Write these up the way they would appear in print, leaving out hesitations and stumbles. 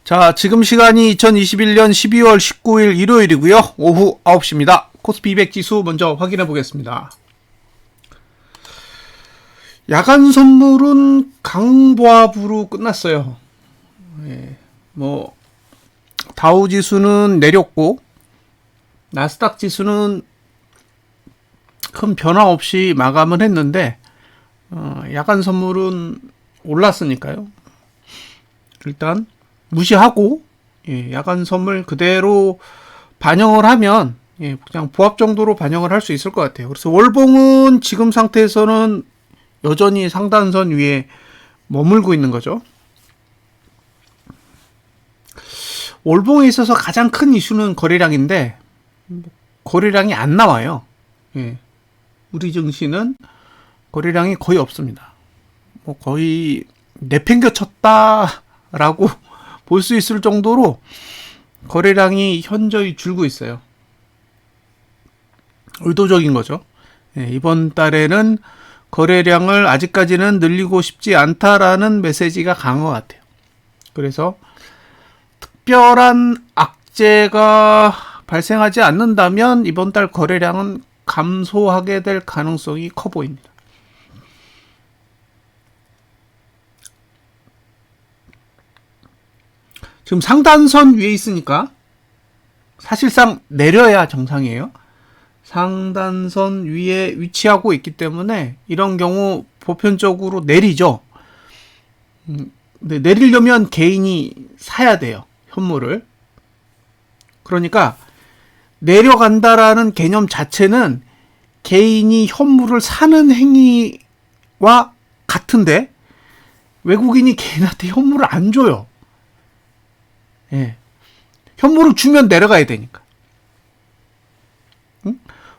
자, 지금 시간이 2021년 12월 19일 일요일이고요. 오후 9시입니다. 코스피 200 지수 먼저 확인해 보겠습니다. 야간 선물은 강보합으로 끝났어요. 다우 지수는 내렸고, 나스닥 지수는 큰 변화 없이 마감을 했는데, 야간 선물은 올랐으니까요. 일단 무시하고 야간 선물 그대로 반영을 하면 그냥 보합 정도로 반영을 할 수 있을 것 같아요. 그래서 월봉은 지금 상태에서는 여전히 상단선 위에 머물고 있는 거죠. 월봉에 있어서 가장 큰 이슈는 거래량인데 거래량이 안 나와요. 우리 증시는 거래량이 거의 없습니다. 거의 내팽겨쳤다라고 볼 수 있을 정도로 거래량이 현저히 줄고 있어요. 의도적인 거죠. 이번 달에는 거래량을 아직까지는 늘리고 싶지 않다라는 메시지가 강한 것 같아요. 그래서 특별한 악재가 발생하지 않는다면 이번 달 거래량은 감소하게 될 가능성이 커 보입니다. 지금 상단선 위에 있으니까 사실상 내려야 정상이에요. 상단선 위에 위치하고 있기 때문에 이런 경우 보편적으로 내리죠. 근데 내리려면 개인이 사야 돼요. 현물을. 그러니까 내려간다라는 개념 자체는 개인이 현물을 사는 행위와 같은데 외국인이 개인한테 현물을 안 줘요. 현물을 주면 내려가야 되니까.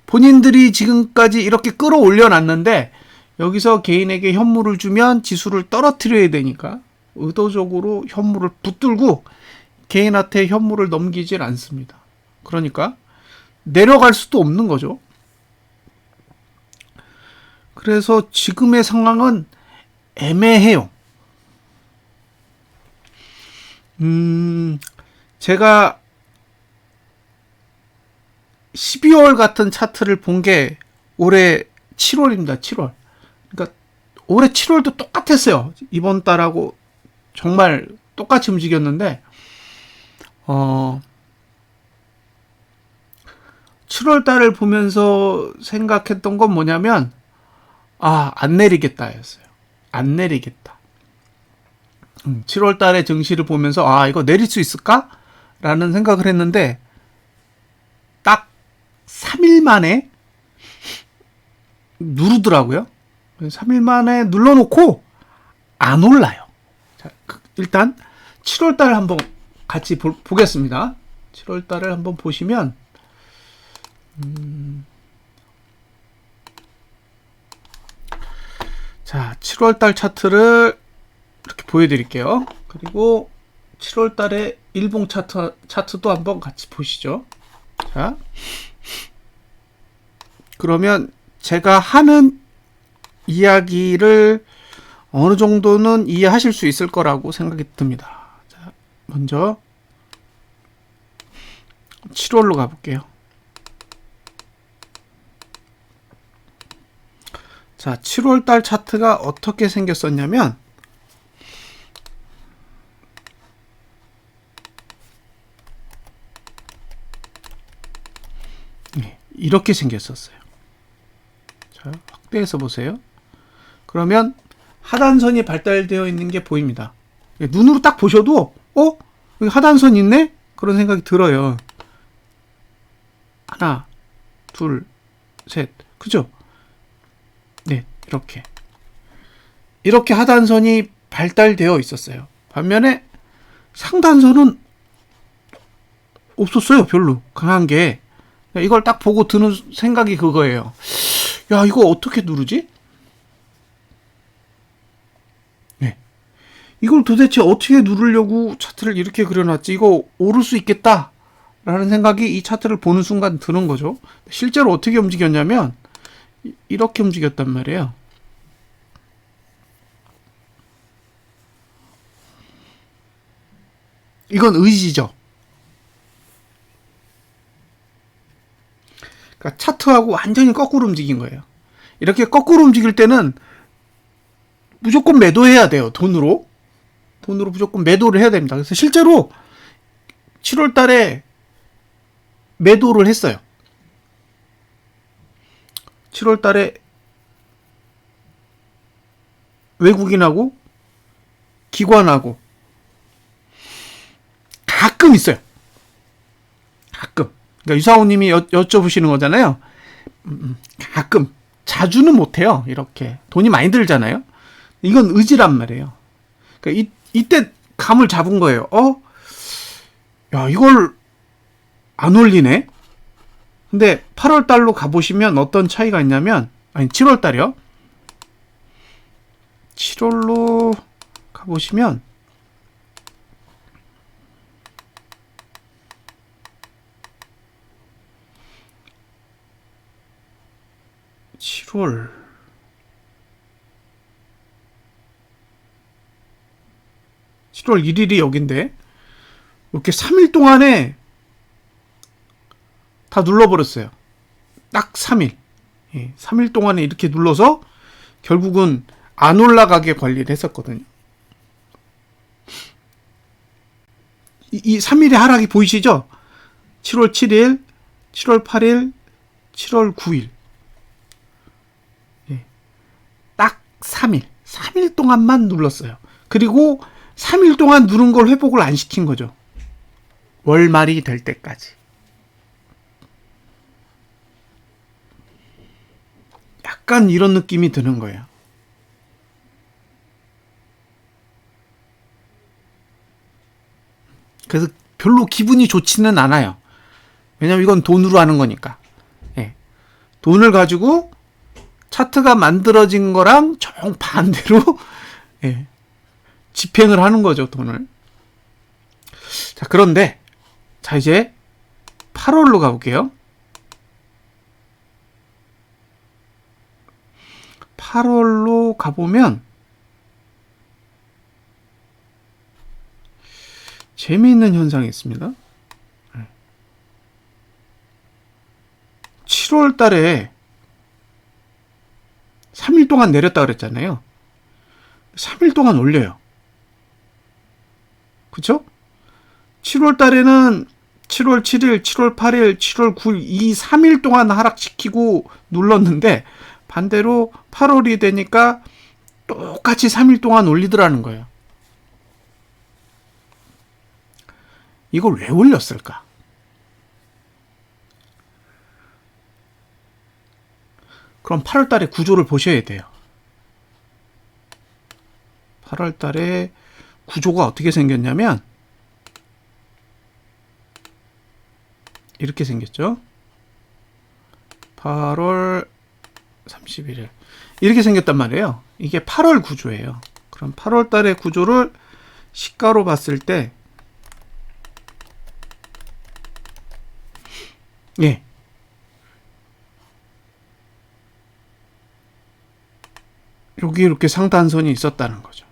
본인들이 지금까지 이렇게 끌어올려 놨는데 여기서 개인에게 현물을 주면 지수를 떨어뜨려야 되니까 의도적으로 현물을 붙들고 개인한테 현물을 넘기질 않습니다. 그러니까 내려갈 수도 없는 거죠. 그래서 지금의 상황은 애매해요. 제가 12월 같은 차트를 본 게 올해 7월입니다. 7월. 그러니까 올해 7월도 똑같았어요. 이번 달하고 정말 똑같이 움직였는데 7월 달을 보면서 생각했던 건 뭐냐면 안 내리겠다 였어요. 안 내리겠다. 7월 달에 증시를 보면서 이거 내릴 수 있을까? 라는 생각을 했는데 딱 3일 만에 누르더라고요. 3일 만에 눌러놓고 안 올라요. 자, 일단 7월 달 한번 같이 보겠습니다. 7월 달을 한번 보시면 자, 7월 달 차트를 이렇게 보여드릴게요. 그리고 7월 달에 일봉 차트도 한번 같이 보시죠. 자, 그러면 제가 하는 이야기를 어느 정도는 이해하실 수 있을 거라고 생각이 듭니다. 자, 먼저 7월로 가볼게요. 자, 7월 달 차트가 어떻게 생겼었냐면 이렇게 생겼었어요. 자, 확대해서 보세요. 그러면 하단선이 발달되어 있는 게 보입니다. 눈으로 딱 보셔도 여기 하단선 있네? 그런 생각이 들어요. 하나, 둘, 셋. 그죠? 네, 이렇게 하단선이 발달되어 있었어요. 반면에 상단선은 없었어요. 별로 강한 게. 이걸 딱 보고 드는 생각이 그거예요. 야, 이거 어떻게 누르지? 이걸 도대체 어떻게 누르려고 차트를 이렇게 그려놨지? 이거 오를 수 있겠다 라는 생각이 이 차트를 보는 순간 드는 거죠. 실제로 어떻게 움직였냐면 이렇게 움직였단 말이에요. 이건 의지죠. 그러니까 차트하고 완전히 거꾸로 움직인 거예요. 이렇게 거꾸로 움직일 때는 무조건 매도해야 돼요. 돈으로 무조건 매도를 해야 됩니다. 그래서 실제로 7월 달에 매도를 했어요. 7월 달에 외국인하고 기관하고 가끔 있어요. 가끔. 그러니까 유사호님이 여쭤보시는 거잖아요. 가끔. 자주는 못해요. 이렇게. 돈이 많이 들잖아요. 이건 의지란 말이에요. 그러니까 이때 감을 잡은 거예요. 야, 이걸 안 올리네? 근데 8월 달로 가보시면 어떤 차이가 있냐면, 아니, 7월 달이요. 7월로 가보시면, 7월 1일이 여긴데 이렇게 3일 동안에 다 눌러버렸어요. 딱 3일. 3일 동안에 이렇게 눌러서 결국은 안 올라가게 관리를 했었거든요. 이 3일의 하락이 보이시죠? 7월 7일, 7월 8일, 7월 9일. 딱 3일 동안만 눌렀어요. 그리고 3일 동안 누른 걸 회복을 안 시킨 거죠. 월말이 될 때까지. 약간 이런 느낌이 드는 거예요. 그래서 별로 기분이 좋지는 않아요. 왜냐면 이건 돈으로 하는 거니까. 돈을 가지고 차트가 만들어진 거랑 정반대로 집행을 하는 거죠, 돈을. 자, 그런데 자, 이제 8월로 가볼게요. 8월로 가보면 재미있는 현상이 있습니다. 7월 달에 3일 동안 내렸다 그랬잖아요. 3일 동안 올려요. 그쵸? 7월 달에는 7월 7일, 7월 8일, 7월 9일 이 3일 동안 하락시키고 눌렀는데 반대로 8월이 되니까 똑같이 3일 동안 올리더라는 거예요. 이걸 왜 올렸을까? 그럼 8월 달에 구조를 보셔야 돼요. 8월 달에 구조가 어떻게 생겼냐면 이렇게 생겼죠. 8월 31일 이렇게 생겼단 말이에요. 이게 8월 구조예요. 그럼 8월 달의 구조를 시가로 봤을 때 여기 이렇게 상단선이 있었다는 거죠.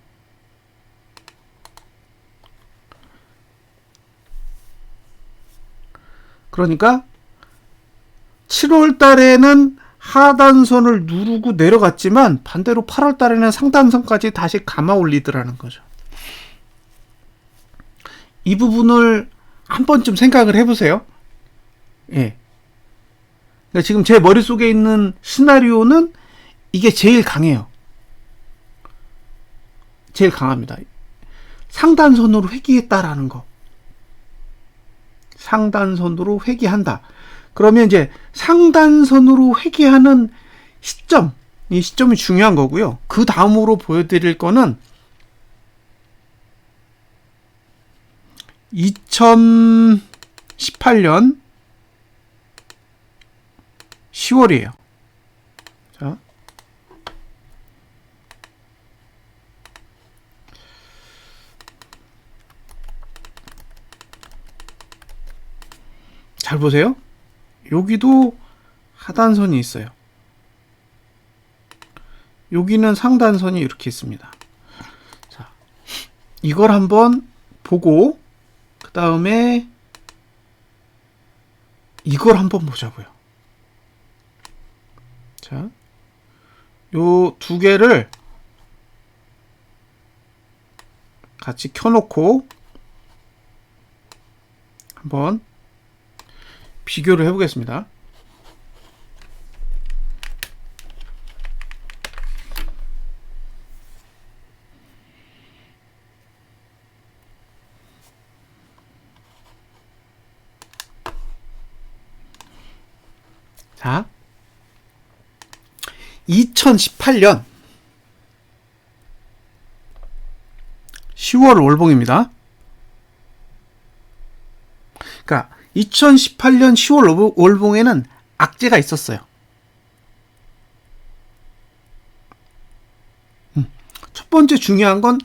그러니까 7월 달에는 하단선을 누르고 내려갔지만 반대로 8월 달에는 상단선까지 다시 감아 올리더라는 거죠. 이 부분을 한 번쯤 생각을 해보세요. 그러니까 지금 제 머릿속에 있는 시나리오는 이게 제일 강해요. 제일 강합니다. 상단선으로 회귀했다라는 거. 상단선으로 회귀한다. 그러면 이제 상단선으로 회귀하는 시점, 이 시점이 중요한 거고요. 그 다음으로 보여드릴 거는 2018년 10월이에요. 자. 잘 보세요. 여기도 하단선이 있어요. 여기는 상단선이 이렇게 있습니다. 자, 이걸 한번 보고 다음에 이걸 한번 보자고요. 자, 요 두 개를 같이 켜놓고 한번 비교를 해보겠습니다. 자, 2018년 10월 월봉입니다. 그러니까 2018년 10월 월봉에는 악재가 있었어요. 첫 번째 중요한 건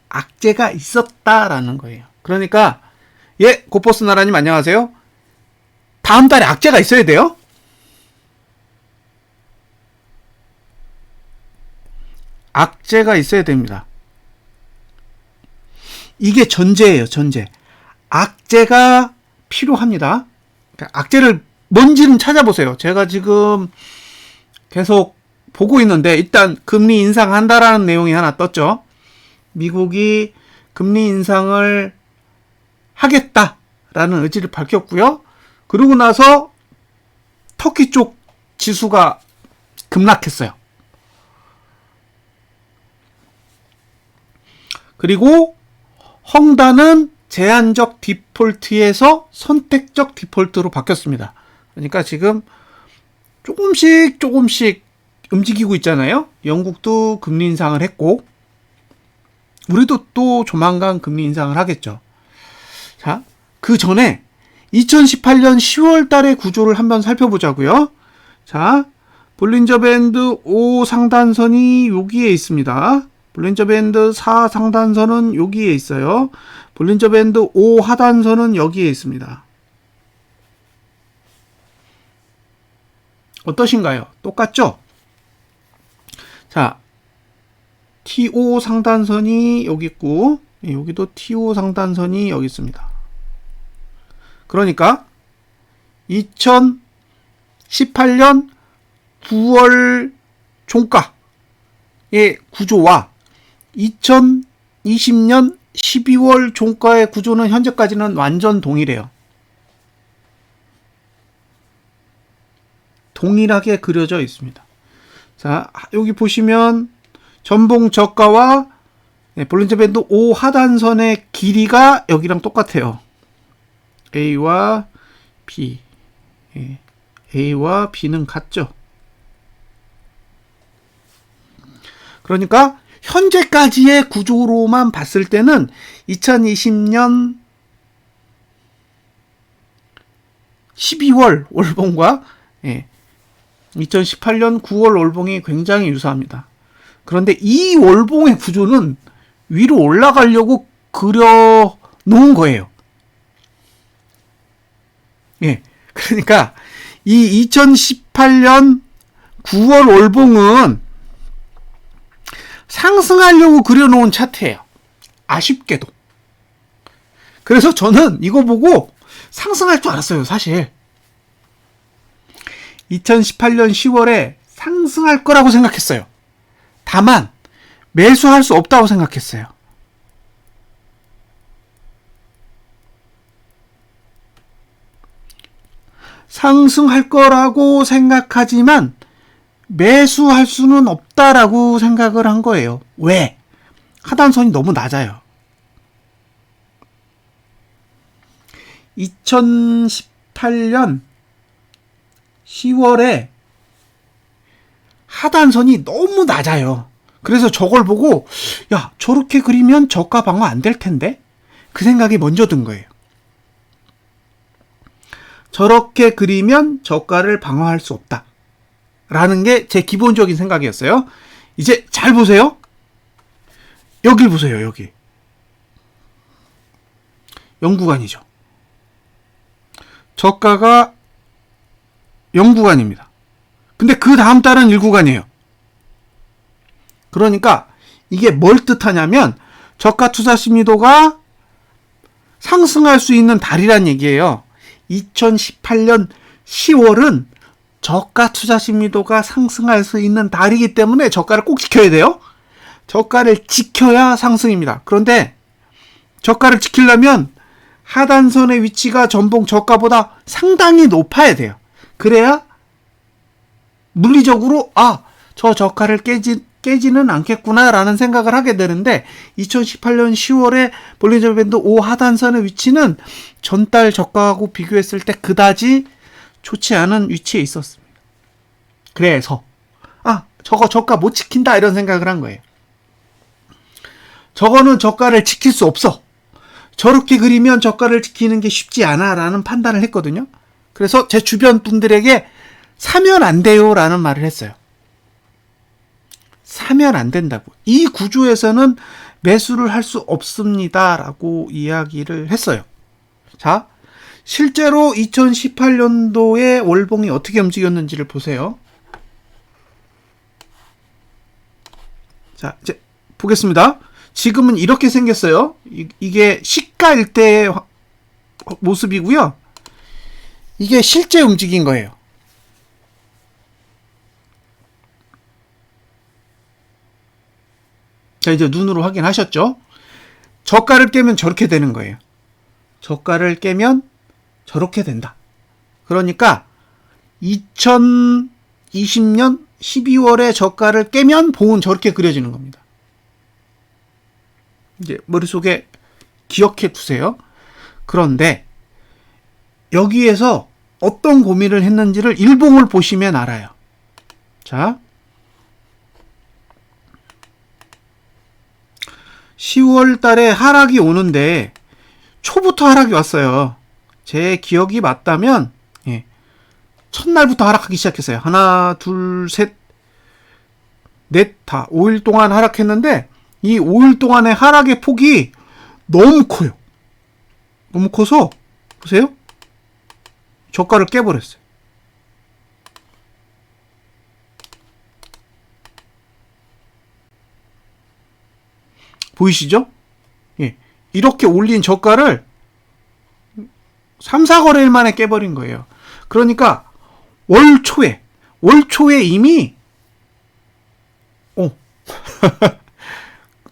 악재가 있었다라는 거예요. 그러니까 예, 고포스 나라님 안녕하세요. 다음 달에 악재가 있어야 돼요. 악재가 있어야 됩니다. 이게 전제예요, 전제. 악재가 필요합니다. 악재를 뭔지는 찾아보세요. 제가 지금 계속 보고 있는데 일단 금리 인상한다라는 내용이 하나 떴죠. 미국이 금리 인상을 하겠다라는 의지를 밝혔고요. 그러고 나서 터키 쪽 지수가 급락했어요. 그리고 헝다는 제한적 디폴트에서 선택적 디폴트로 바뀌었습니다. 그러니까 지금 조금씩 움직이고 있잖아요. 영국도 금리 인상을 했고 우리도 또 조만간 금리 인상을 하겠죠. 자, 그 전에 2018년 10월 달의 구조를 한번 살펴보자고요. 자, 볼린저 밴드 5 상단선이 여기에 있습니다. 볼린저 밴드 4 상단선은 여기에 있어요. 볼린저 밴드 5 하단선은 여기에 있습니다. 어떠신가요? 똑같죠? 자, T5 상단선이 여기 있고 여기도 T5 상단선이 여기 있습니다. 그러니까 2018년 9월 종가의 구조와 2020년 12월 종가의 구조는 현재까지는 완전 동일해요. 동일하게 그려져 있습니다. 자, 여기 보시면 전봉 저가와 볼린저 밴드 5 하단선의 길이가 여기랑 똑같아요. A와 B. A와 B는 같죠. 그러니까 현재까지의 구조로만 봤을 때는 2020년 12월 월봉과 2018년 9월 월봉이 굉장히 유사합니다. 그런데 이 월봉의 구조는 위로 올라가려고 그려 놓은 거예요. 예. 그러니까 이 2018년 9월 월봉은 상승하려고 그려놓은 차트예요. 아쉽게도. 그래서 저는 이거 보고 상승할 줄 알았어요, 사실. 2018년 10월에 상승할 거라고 생각했어요. 다만 매수할 수 없다고 생각했어요. 상승할 거라고 생각하지만 매수할 수는 없다라고 생각을 한 거예요. 왜? 하단선이 너무 낮아요. 2018년 10월에 하단선이 너무 낮아요. 그래서 저걸 보고 야, 저렇게 그리면 저가 방어 안 될 텐데? 그 생각이 먼저 든 거예요. 저렇게 그리면 저가를 방어할 수 없다. 라는 게 제 기본적인 생각이었어요. 이제 잘 보세요. 여길 보세요, 여기. 0구간이죠. 저가가 0구간입니다. 근데 그 다음 달은 1구간이에요. 그러니까 이게 뭘 뜻하냐면 저가 투자 심리도가 상승할 수 있는 달이란 얘기예요. 2018년 10월은 저가 투자 심리도가 상승할 수 있는 달이기 때문에 저가를 꼭 지켜야 돼요. 저가를 지켜야 상승입니다. 그런데 저가를 지키려면 하단선의 위치가 전봉 저가보다 상당히 높아야 돼요. 그래야 물리적으로 저 저가를 깨지는 않겠구나 라는 생각을 하게 되는데 2018년 10월에 볼린저 밴드 5 하단선의 위치는 전달 저가하고 비교했을 때 그다지 좋지 않은 위치에 있었습니다. 그래서 저거 저가 못 지킨다 이런 생각을 한 거예요. 저거는 저가를 지킬 수 없어. 저렇게 그리면 저가를 지키는 게 쉽지 않아 라는 판단을 했거든요. 그래서 제 주변 분들에게 사면 안 돼요 라는 말을 했어요. 사면 안 된다고. 이 구조에서는 매수를 할 수 없습니다 라고 이야기를 했어요. 자, 실제로 2018년도에 월봉이 어떻게 움직였는지를 보세요. 자, 이제 보겠습니다. 지금은 이렇게 생겼어요. 이게 시가일 때의 모습이고요. 이게 실제 움직인 거예요. 자, 이제 눈으로 확인하셨죠? 저가를 깨면 저렇게 되는 거예요. 저가를 깨면 저렇게 된다. 그러니까 2020년 12월에 저가를 깨면 봉은 저렇게 그려지는 겁니다. 이제 머릿속에 기억해 두세요. 그런데 여기에서 어떤 고민을 했는지를 일봉을 보시면 알아요. 자, 10월 달에 하락이 오는데 초부터 하락이 왔어요. 제 기억이 맞다면 첫날부터 하락하기 시작했어요. 하나, 둘, 셋, 넷, 다 5일 동안 하락했는데 이 5일 동안의 하락의 폭이 너무 커요. 너무 커서 보세요. 저가를 깨버렸어요. 보이시죠? 이렇게 올린 저가를 3, 4거래일 만에 깨버린 거예요. 그러니까 월 초에 이미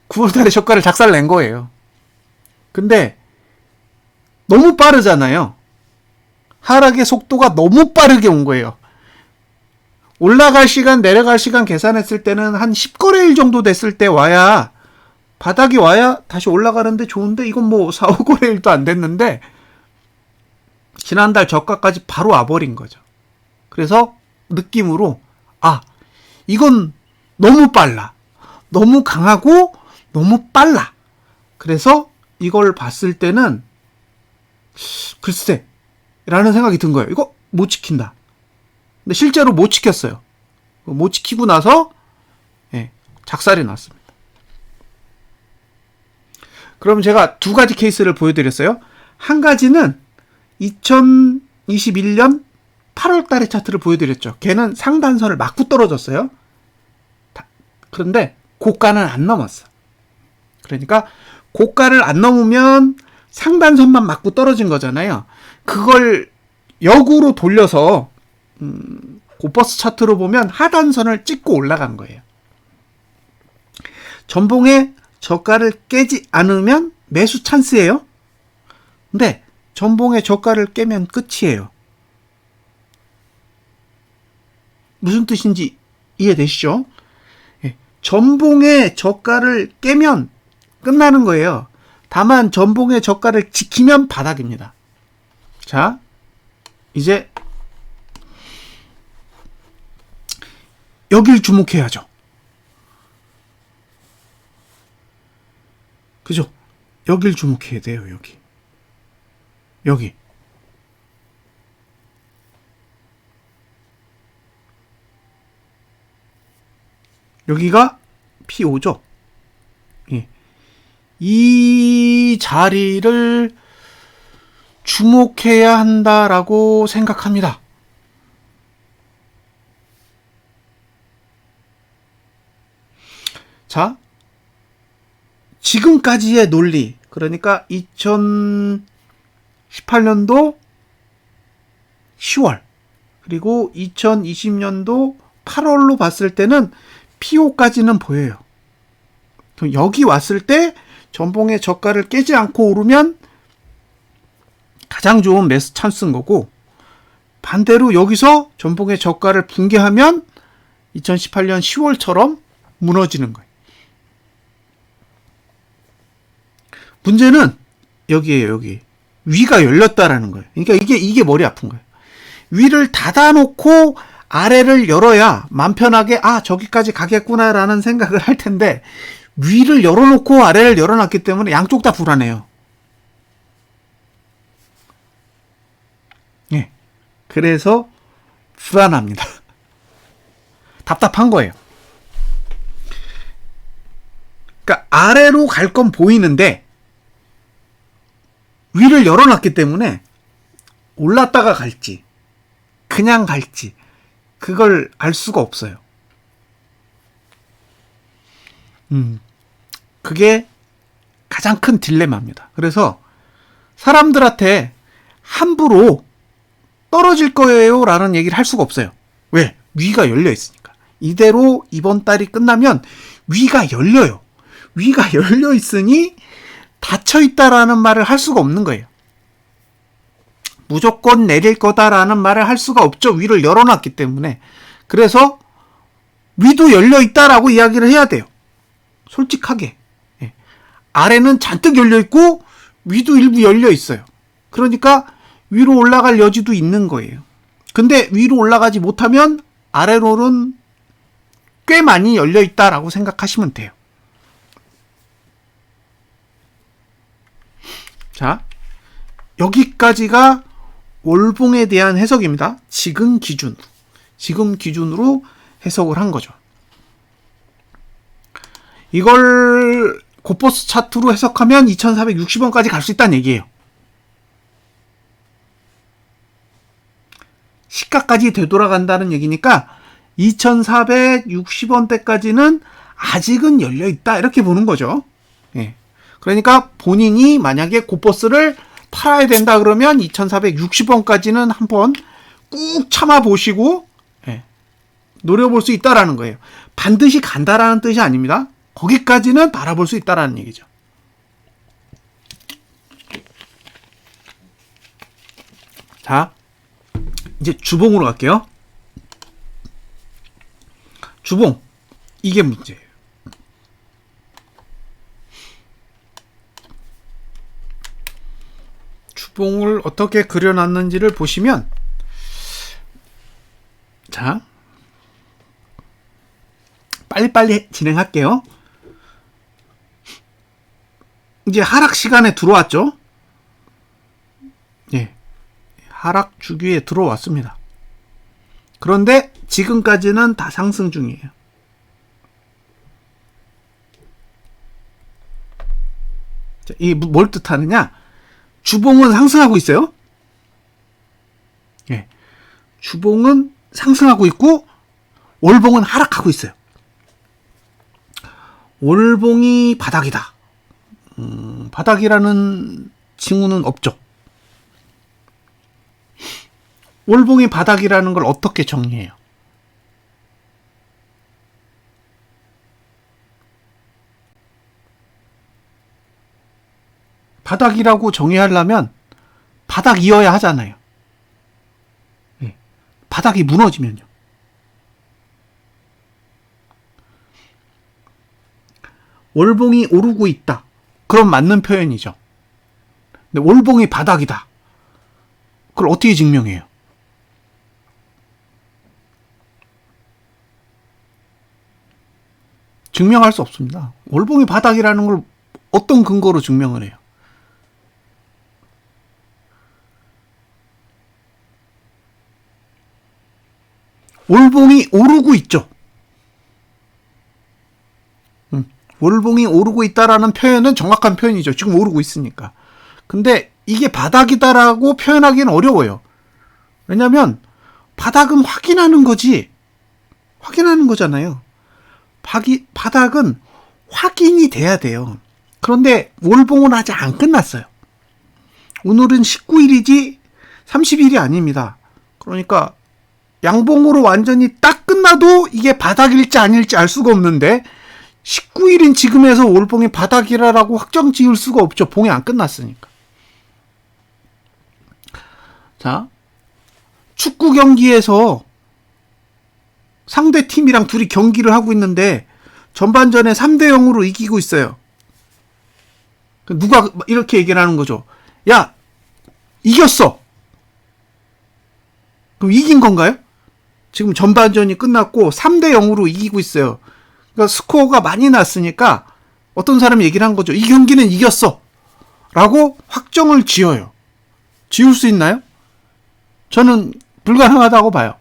9월달에 저가를 작살낸 거예요. 근데 너무 빠르잖아요. 하락의 속도가 너무 빠르게 온 거예요. 올라갈 시간, 내려갈 시간 계산했을 때는 한 10거래일 정도 됐을 때 와야, 바닥이 와야 다시 올라가는데 좋은데, 이건 뭐 4, 5거래일도 안 됐는데, 지난달 저가까지 바로 와버린 거죠. 그래서 느낌으로, 이건 너무 빨라. 너무 강하고, 너무 빨라. 그래서 이걸 봤을 때는, 글쎄, 라는 생각이 든 거예요. 이거 못 지킨다. 근데 실제로 못 지켰어요. 못 지키고 나서 작살이 났습니다. 그럼 제가 두 가지 케이스를 보여드렸어요. 한 가지는 2021년 8월 달의 차트를 보여드렸죠. 걔는 상단선을 맞고 떨어졌어요. 그런데 고가는 안 넘었어. 그러니까 고가를 안 넘으면 상단선만 맞고 떨어진 거잖아요. 그걸 역으로 돌려서 고버스 차트로 보면 하단선을 찍고 올라간 거예요. 전봉의 저가를 깨지 않으면 매수 찬스예요. 근데 전봉의 저가를 깨면 끝이에요. 무슨 뜻인지 이해되시죠? 전봉의 저가를 깨면 끝나는 거예요. 다만 전봉의 저가를 지키면 바닥입니다. 자, 이제 여길 주목해야죠. 그죠? 여길 주목해야 돼요. 여기. 여기가 P5죠. 이 자리를 주목해야 한다라고 생각합니다. 자, 지금까지의 논리, 그러니까 2018년도 10월 그리고 2020년도 8월로 봤을 때는 PO까지는 보여요. 그럼 여기 왔을 때 전봉의 저가를 깨지 않고 오르면 가장 좋은 매수 찬스인 거고, 반대로 여기서 전봉의 저가를 붕괴하면 2018년 10월처럼 무너지는 거예요. 문제는 여기에요, 여기. 위가 열렸다라는 거예요. 그러니까 이게 머리 아픈 거예요. 위를 닫아놓고 아래를 열어야 맘 편하게 저기까지 가겠구나라는 생각을 할 텐데, 위를 열어놓고 아래를 열어놨기 때문에 양쪽 다 불안해요. 예. 그래서 불안합니다. 답답한 거예요. 그러니까 아래로 갈 건 보이는데 위를 열어놨기 때문에 올랐다가 갈지 그냥 갈지 그걸 알 수가 없어요. 그게 가장 큰 딜레마입니다. 그래서 사람들한테 함부로 떨어질 거예요 라는 얘기를 할 수가 없어요. 왜? 위가 열려 있으니까. 이대로 이번 달이 끝나면 위가 열려요. 위가 열려 있으니 닫혀 있다라는 말을 할 수가 없는 거예요. 무조건 내릴 거다라는 말을 할 수가 없죠. 위를 열어놨기 때문에. 그래서 위도 열려 있다라고 이야기를 해야 돼요. 솔직하게. 예. 아래는 잔뜩 열려 있고 위도 일부 열려 있어요. 그러니까 위로 올라갈 여지도 있는 거예요. 근데 위로 올라가지 못하면 아래로는 꽤 많이 열려 있다라고 생각하시면 돼요. 자, 여기까지가 월봉에 대한 해석입니다. 지금 기준으로 해석을 한 거죠. 이걸 고퍼스 차트로 해석하면 2460원까지 갈 수 있다는 얘기예요. 시가까지 되돌아간다는 얘기니까 2460원대까지는 아직은 열려있다 이렇게 보는 거죠. 예. 그러니까 본인이 만약에 고퍼스를 팔아야 된다 그러면 2460원까지는 한번 꾹 참아보시고 노려볼 수 있다라는 거예요. 반드시 간다라는 뜻이 아닙니다. 거기까지는 바라볼 수 있다라는 얘기죠. 자, 이제 주봉으로 갈게요. 주봉, 이게 문제예요. 주봉을 어떻게 그려놨는지를 보시면, 자, 빨리빨리 진행할게요. 이제 하락 시간에 들어왔죠? 예. 하락 주기에 들어왔습니다. 그런데 지금까지는 다 상승 중이에요. 자, 이 뭘 뜻하느냐? 주봉은 상승하고 있어요. 예. 주봉은 상승하고 있고 월봉은 하락하고 있어요. 월봉이 바닥이다. 바닥이라는 징후는 없죠. 월봉이 바닥이라는 걸 어떻게 정리해요? 바닥이라고 정의하려면 바닥이어야 하잖아요. 네. 바닥이 무너지면요. 월봉이 오르고 있다. 그럼 맞는 표현이죠. 근데 월봉이 바닥이다. 그걸 어떻게 증명해요? 증명할 수 없습니다. 월봉이 바닥이라는 걸 어떤 근거로 증명을 해요? 월봉이 오르고 있죠. 월봉이 오르고 있다라는 표현은 정확한 표현이죠. 지금 오르고 있으니까. 근데 이게 바닥이다라고 표현하기는 어려워요. 왜냐면 바닥은 확인하는 거지. 확인하는 거잖아요. 바닥은 확인이 돼야 돼요. 그런데 월봉은 아직 안 끝났어요. 오늘은 19일이지 30일이 아닙니다. 그러니까 양봉으로 완전히 딱 끝나도 이게 바닥일지 아닐지 알 수가 없는데 19일인 지금에서 월봉이 바닥이라고 확정 지을 수가 없죠. 봉이 안 끝났으니까. 자, 축구 경기에서 상대 팀이랑 둘이 경기를 하고 있는데 전반전에 3대 0으로 이기고 있어요. 누가 이렇게 얘기를 하는 거죠. 야, 이겼어. 그럼 이긴 건가요? 지금 전반전이 끝났고 3대 0으로 이기고 있어요. 그러니까 스코어가 많이 났으니까 어떤 사람이 얘기를 한 거죠. 이 경기는 이겼어. 라고 확정을 지어요. 지울 수 있나요? 저는 불가능하다고 봐요.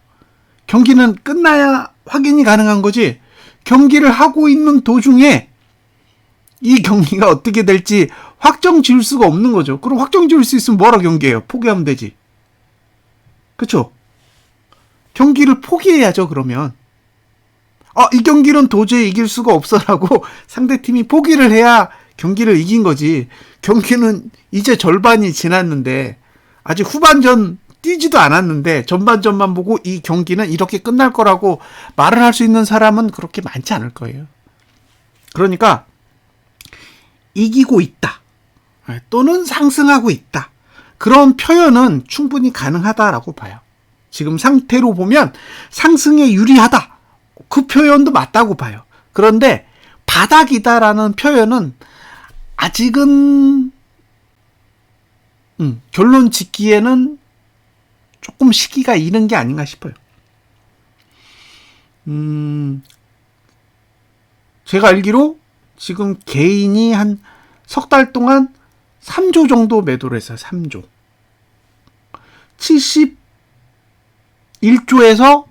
경기는 끝나야 확인이 가능한 거지. 경기를 하고 있는 도중에 이 경기가 어떻게 될지 확정 지을 수가 없는 거죠. 그럼 확정 지을 수 있으면 뭐하러 경기해요? 포기하면 되지. 그쵸? 경기를 포기해야죠, 그러면. 이 경기는 도저히 이길 수가 없어라고 상대팀이 포기를 해야 경기를 이긴 거지. 경기는 이제 절반이 지났는데, 아직 후반전 뛰지도 않았는데, 전반전만 보고 이 경기는 이렇게 끝날 거라고 말을 할 수 있는 사람은 그렇게 많지 않을 거예요. 그러니까, 이기고 있다. 또는 상승하고 있다. 그런 표현은 충분히 가능하다라고 봐요. 지금 상태로 보면 상승에 유리하다. 그 표현도 맞다고 봐요. 그런데 바닥이다라는 표현은 아직은 결론 짓기에는 조금 시기가 이른 게 아닌가 싶어요. 제가 알기로 지금 개인이 한 석 달 동안 3조 정도 매도를 했어요. 3조. 71조에서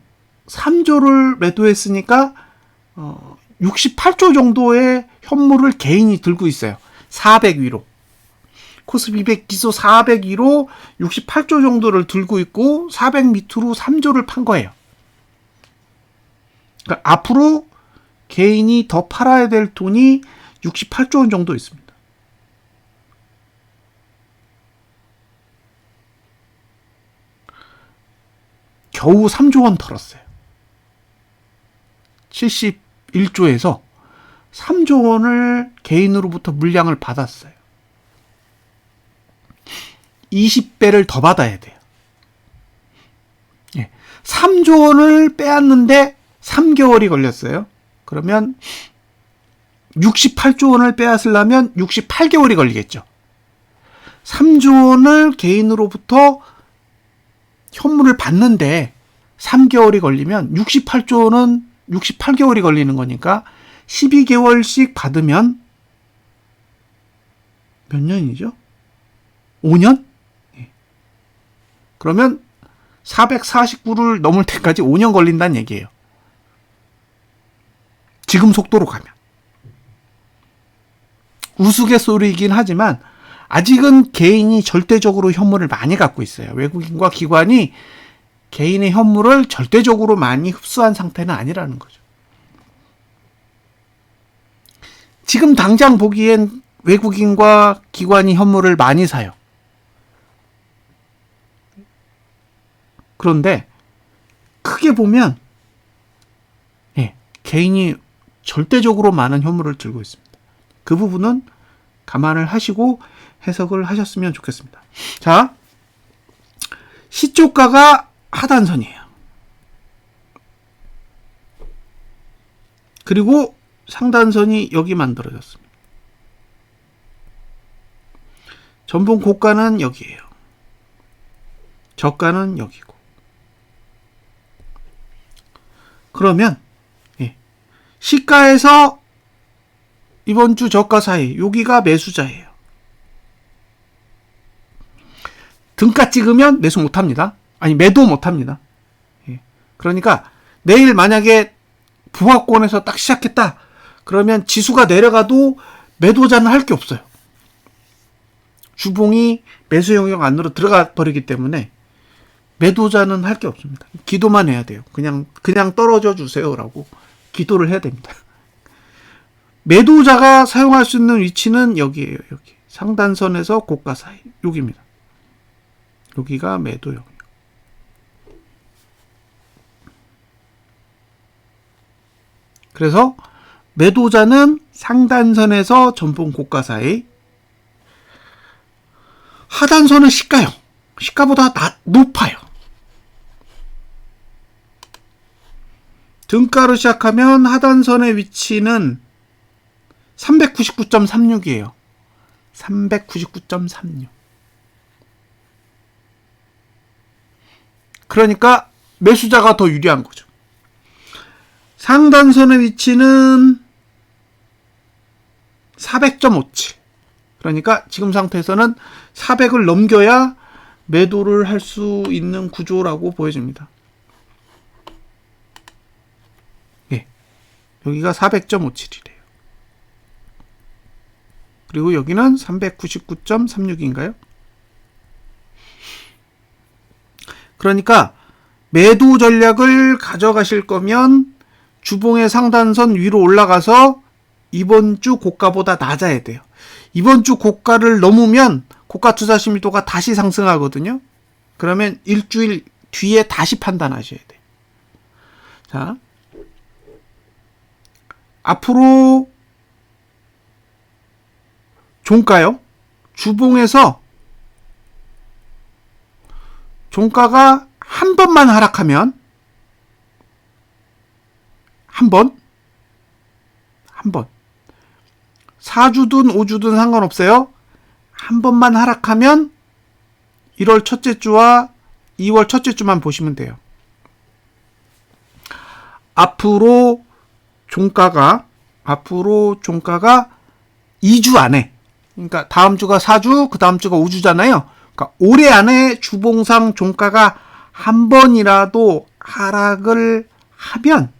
3조를 매도했으니까 68조 정도의 현물을 개인이 들고 있어요. 400 위로. 코스피 200 지수 400 위로 68조 정도를 들고 있고 400 밑으로 3조를 판 거예요. 그러니까 앞으로 개인이 더 팔아야 될 돈이 68조 원 정도 있습니다. 겨우 3조 원 털었어요. 71조에서 3조 원을 개인으로부터 물량을 받았어요. 20배를 더 받아야 돼요. 3조 원을 빼앗는데 3개월이 걸렸어요. 그러면 68조 원을 빼앗으려면 68개월이 걸리겠죠. 3조 원을 개인으로부터 현물을 받는데 3개월이 걸리면 68조 원은 68개월이 걸리는 거니까 12개월씩 받으면 몇 년이죠? 5년? 그러면 449를 넘을 때까지 5년 걸린다는 얘기예요. 지금 속도로 가면. 우스갯소리이긴 하지만 아직은 개인이 절대적으로 현물을 많이 갖고 있어요. 외국인과 기관이 개인의 현물을 절대적으로 많이 흡수한 상태는 아니라는 거죠. 지금 당장 보기엔 외국인과 기관이 현물을 많이 사요. 그런데 크게 보면 개인이 절대적으로 많은 현물을 들고 있습니다. 그 부분은 감안을 하시고 해석을 하셨으면 좋겠습니다. 자, 시초가가 하단선이에요. 그리고 상단선이 여기 만들어졌습니다. 전봉 고가는 여기에요. 저가는 여기고. 그러면 시가에서 이번 주 저가 사이 여기가 매수자예요. 등가 찍으면 매수 못합니다. 아니 매도 못합니다. 그러니까 내일 만약에 부하권에서 딱 시작했다. 그러면 지수가 내려가도 매도자는 할 게 없어요. 주봉이 매수 영역 안으로 들어가 버리기 때문에 매도자는 할 게 없습니다. 기도만 해야 돼요. 그냥 떨어져 주세요라고 기도를 해야 됩니다. 매도자가 사용할 수 있는 위치는 여기에요. 여기 상단선에서 고가 사이 여기입니다. 여기가 매도 영역. 그래서 매도자는 상단선에서 전봉 고가 사이, 하단선은 시가요. 시가보다 높아요. 등가로 시작하면 하단선의 위치는 399.36이에요. 399.36. 그러니까 매수자가 더 유리한 거죠. 상단선의 위치는 400.57. 그러니까 지금 상태에서는 400을 넘겨야 매도를 할 수 있는 구조라고 보여집니다. 예. 여기가 400.57이래요. 그리고 여기는 399.36인가요? 그러니까 매도 전략을 가져가실 거면 주봉의 상단선 위로 올라가서 이번 주 고가보다 낮아야 돼요. 이번 주 고가를 넘으면 고가 투자 심리도가 다시 상승하거든요. 그러면 일주일 뒤에 다시 판단하셔야 돼요. 자, 앞으로 종가요. 주봉에서 종가가 한 번만 하락하면 한 번 4주든 5주든 상관없어요. 한 번만 하락하면 1월 첫째 주와 2월 첫째 주만 보시면 돼요. 앞으로 종가가 2주 안에, 그러니까 다음 주가 4주, 그 다음 주가 5주잖아요. 그러니까 올해 안에 주봉상 종가가 한 번이라도 하락을 하면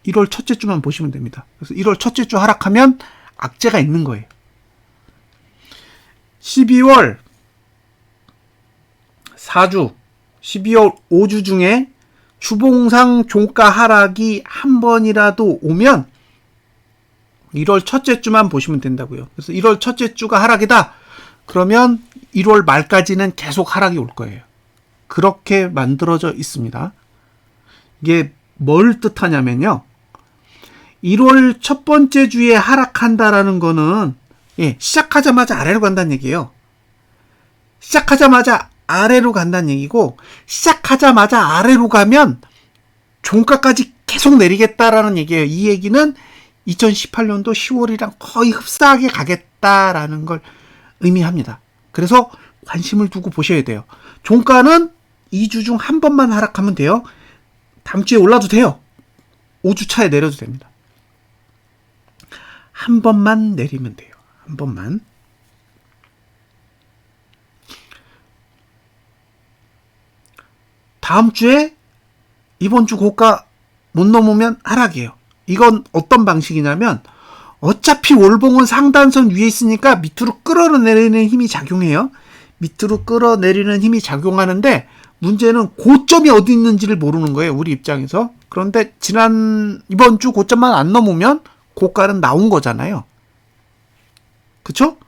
1월 첫째 주만 보시면 됩니다. 그래서 1월 첫째 주 하락하면 악재가 있는 거예요. 12월 4주, 12월 5주 중에 주봉상 종가 하락이 한 번이라도 오면 1월 첫째 주만 보시면 된다고요. 그래서 1월 첫째 주가 하락이다. 그러면 1월 말까지는 계속 하락이 올 거예요. 그렇게 만들어져 있습니다. 이게 뭘 뜻하냐면요. 1월 첫 번째 주에 하락한다라는 거는 시작하자마자 아래로 간다는 얘기예요. 시작하자마자 아래로 간다는 얘기고, 시작하자마자 아래로 가면 종가까지 계속 내리겠다라는 얘기예요. 이 얘기는 2018년도 10월이랑 거의 흡사하게 가겠다라는 걸 의미합니다. 그래서 관심을 두고 보셔야 돼요. 종가는 2주 중 한 번만 하락하면 돼요. 다음 주에 올라도 돼요. 5주 차에 내려도 됩니다. 한 번만 내리면 돼요. 한 번만. 다음 주에 이번 주 고가 못 넘으면 하락이에요. 이건 어떤 방식이냐면, 어차피 월봉은 상단선 위에 있으니까 밑으로 끌어내리는 힘이 작용해요. 밑으로 끌어내리는 힘이 작용하는데, 문제는 고점이 어디 있는지를 모르는 거예요. 우리 입장에서. 그런데 이번 주 고점만 안 넘으면 고가는 나온 거잖아요. 그쵸?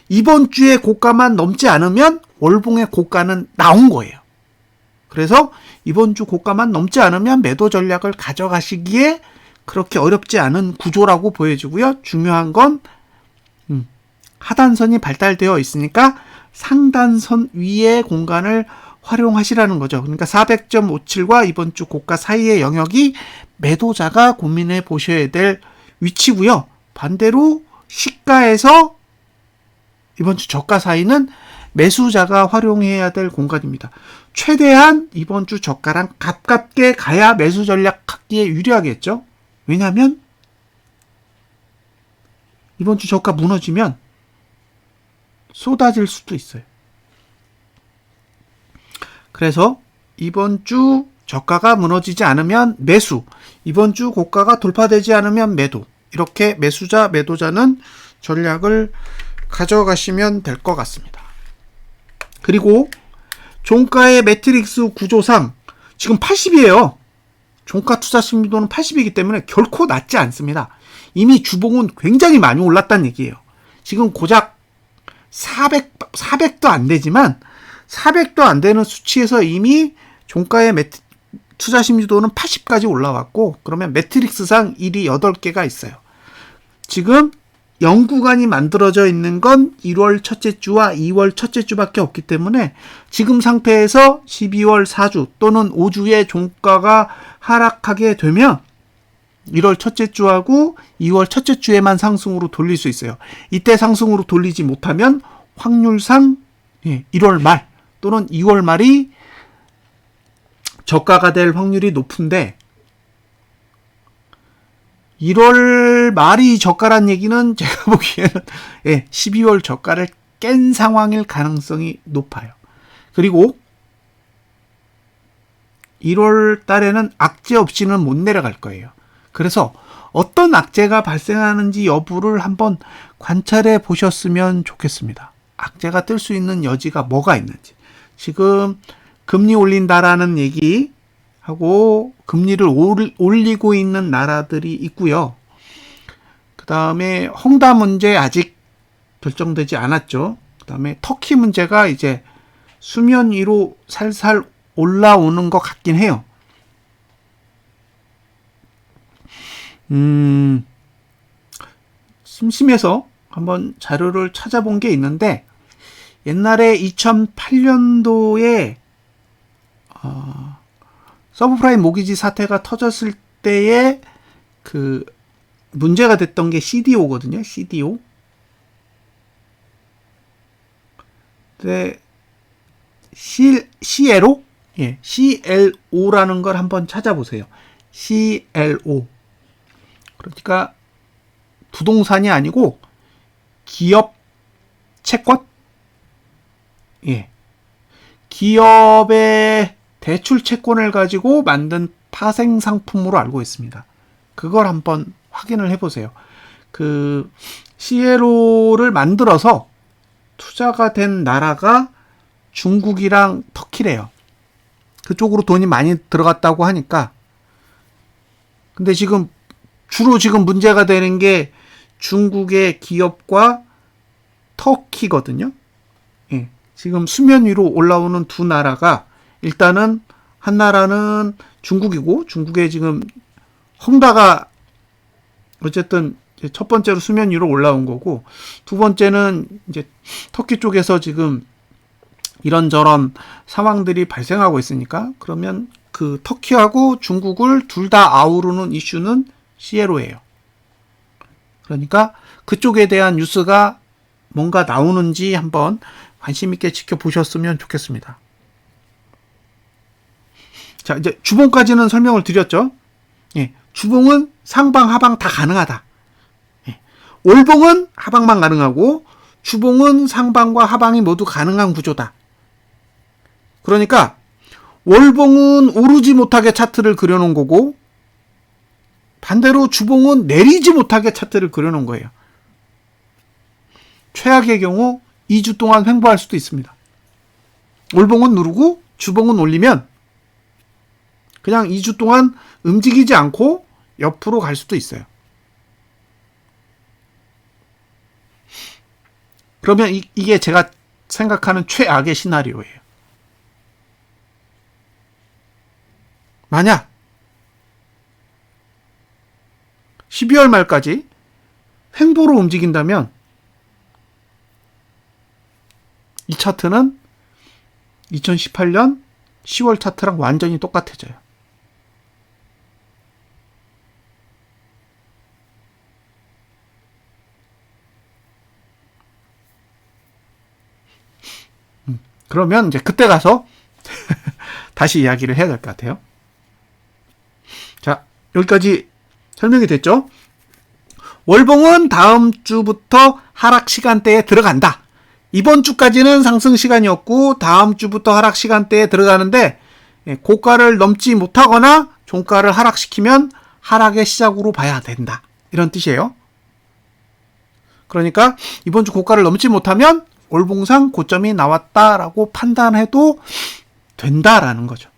이번 주에 고가만 넘지 않으면 월봉의 고가는 나온 거예요. 그래서 이번 주 고가만 넘지 않으면 매도 전략을 가져가시기에 그렇게 어렵지 않은 구조라고 보여지고요. 중요한 건 하단선이 발달되어 있으니까 상단선 위의 공간을 활용하시라는 거죠. 그러니까 400.57과 이번 주 고가 사이의 영역이 매도자가 고민해 보셔야 될 위치고요. 반대로 시가에서 이번 주 저가 사이는 매수자가 활용해야 될 공간입니다. 최대한 이번 주 저가랑 가깝게 가야 매수 전략 갖기에 유리하겠죠. 왜냐하면 이번 주 저가 무너지면 쏟아질 수도 있어요. 그래서 이번 주 저가가 무너지지 않으면 매수, 이번 주 고가가 돌파되지 않으면 매도, 이렇게 매수자, 매도자는 전략을 가져가시면 될 것 같습니다. 그리고 종가의 매트릭스 구조상 지금 80이에요. 종가 투자 신뢰도는 80이기 때문에 결코 낮지 않습니다. 이미 주봉은 굉장히 많이 올랐다는 얘기예요. 지금 고작 400도 안 되지만 400도 안 되는 수치에서 이미 종가의 투자 심리도는 80까지 올라왔고, 그러면 매트릭스상 1이 8개가 있어요. 지금 0구간이 만들어져 있는 건 1월 첫째 주와 2월 첫째 주밖에 없기 때문에 지금 상태에서 12월 4주 또는 5주에 종가가 하락하게 되면 1월 첫째 주하고 2월 첫째 주에만 상승으로 돌릴 수 있어요. 이때 상승으로 돌리지 못하면 확률상 1월 말 또는 2월 말이 저가가 될 확률이 높은데, 1월 말이 저가란 얘기는 제가 보기에는 12월 저가를 깬 상황일 가능성이 높아요. 그리고 1월 달에는 악재 없이는 못 내려갈 거예요. 그래서 어떤 악재가 발생하는지 여부를 한번 관찰해 보셨으면 좋겠습니다. 악재가 뜰 수 있는 여지가 뭐가 있는지. 지금 금리 올린다라는 얘기하고 금리를 올리고 있는 나라들이 있고요. 그 다음에 헝다 문제 아직 결정되지 않았죠. 그 다음에 터키 문제가 이제 수면 위로 살살 올라오는 것 같긴 해요. 심심해서 한번 자료를 찾아본 게 있는데, 옛날에 2008년도에 서브프라임 모기지 사태가 터졌을 때에 그 문제가 됐던 게 CDO거든요. CDO. 근데 CLO? CLO라는 걸 한번 찾아보세요. CLO. 그러니까 부동산이 아니고 기업 채권? 기업의 대출 채권을 가지고 만든 파생 상품으로 알고 있습니다. 그걸 한번 확인을 해보세요. 그 CLO를 만들어서 투자가 된 나라가 중국이랑 터키래요. 그쪽으로 돈이 많이 들어갔다고 하니까. 근데 주로 지금 문제가 되는 게 중국의 기업과 터키거든요. 지금 수면 위로 올라오는 두 나라가, 일단은 한 나라는 중국이고, 중국에 지금 헝다가 어쨌든 첫 번째로 수면 위로 올라온 거고, 두 번째는 이제 터키 쪽에서 지금 이런저런 상황들이 발생하고 있으니까, 그러면 그 터키하고 중국을 둘 다 아우르는 이슈는 CLO예요. 그러니까 그쪽에 대한 뉴스가 뭔가 나오는지 한번 관심 있게 지켜보셨으면 좋겠습니다. 자, 이제 주봉까지는 설명을 드렸죠. 주봉은 상방, 하방 다 가능하다. 월봉은 하방만 가능하고 주봉은 상방과 하방이 모두 가능한 구조다. 그러니까 월봉은 오르지 못하게 차트를 그려놓은 거고, 반대로 주봉은 내리지 못하게 차트를 그려놓은 거예요. 최악의 경우 2주 동안 횡보할 수도 있습니다. 월봉은 누르고 주봉은 올리면 그냥 2주 동안 움직이지 않고 옆으로 갈 수도 있어요. 그러면 이게 제가 생각하는 최악의 시나리오예요. 만약 12월 말까지 횡보로 움직인다면 이 차트는 2018년 10월 차트랑 완전히 똑같아져요. 그러면 이제 그때 가서 다시 이야기를 해야 될 것 같아요. 자, 여기까지 설명이 됐죠? 월봉은 다음 주부터 하락 시간대에 들어간다. 이번 주까지는 상승 시간이었고 다음 주부터 하락 시간대에 들어가는데, 고가를 넘지 못하거나 종가를 하락시키면 하락의 시작으로 봐야 된다. 이런 뜻이에요. 그러니까 이번 주 고가를 넘지 못하면 월봉상 고점이 나왔다라고 판단해도 된다라는 거죠.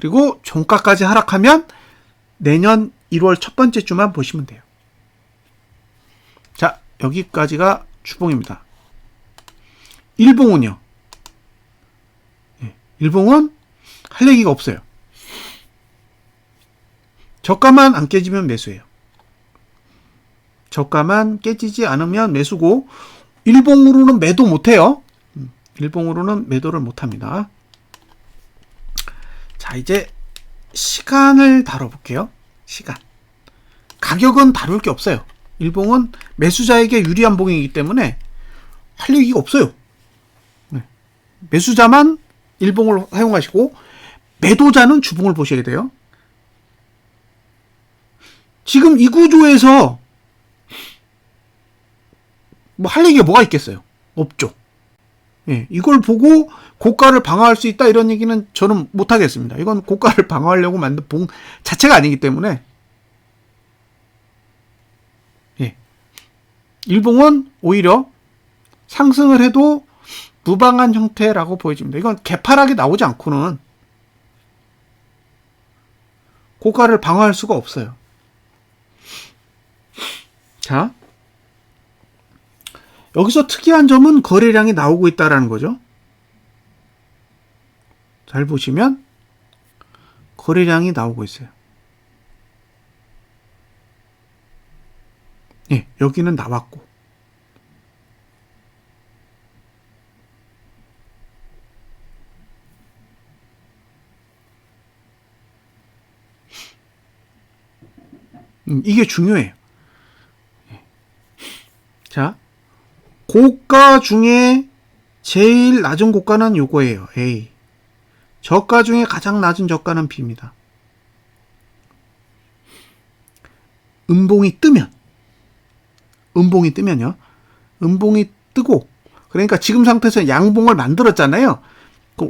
그리고 종가까지 하락하면 내년 1월 첫 번째 주만 보시면 돼요. 자, 여기까지가 주봉입니다. 일봉은요. 일봉은 할 얘기가 없어요. 저가만 안 깨지면 매수예요. 저가만 깨지지 않으면 매수고, 일봉으로는 매도 못해요. 일봉으로는 매도를 못합니다. 자, 이제 시간을 다뤄볼게요. 시간. 가격은 다룰 게 없어요. 일봉은 매수자에게 유리한 봉이기 때문에 할 얘기가 없어요. 매수자만 일봉을 사용하시고 매도자는 주봉을 보셔야 돼요. 지금 이 구조에서 뭐 할 얘기가 뭐가 있겠어요? 없죠. 예, 이걸 보고 고가를 방어할 수 있다 이런 얘기는 저는 못 하겠습니다. 이건 고가를 방어하려고 만든 봉 자체가 아니기 때문에, 예, 일봉은 오히려 상승을 해도 무방한 형태라고 보여집니다. 이건 개파락이 나오지 않고는 고가를 방어할 수가 없어요. 자, 여기서 특이한 점은 거래량이 나오고 있다는 거죠. 잘 보시면 거래량이 나오고 있어요. 예, 여기는 나왔고, 이게 중요해요. 자, 고가 중에 제일 낮은 고가는 요거예요. A. 저가 중에 가장 낮은 저가는 B입니다. 음봉이 뜨면요. 음봉이 뜨고, 그러니까 지금 상태에서 양봉을 만들었잖아요.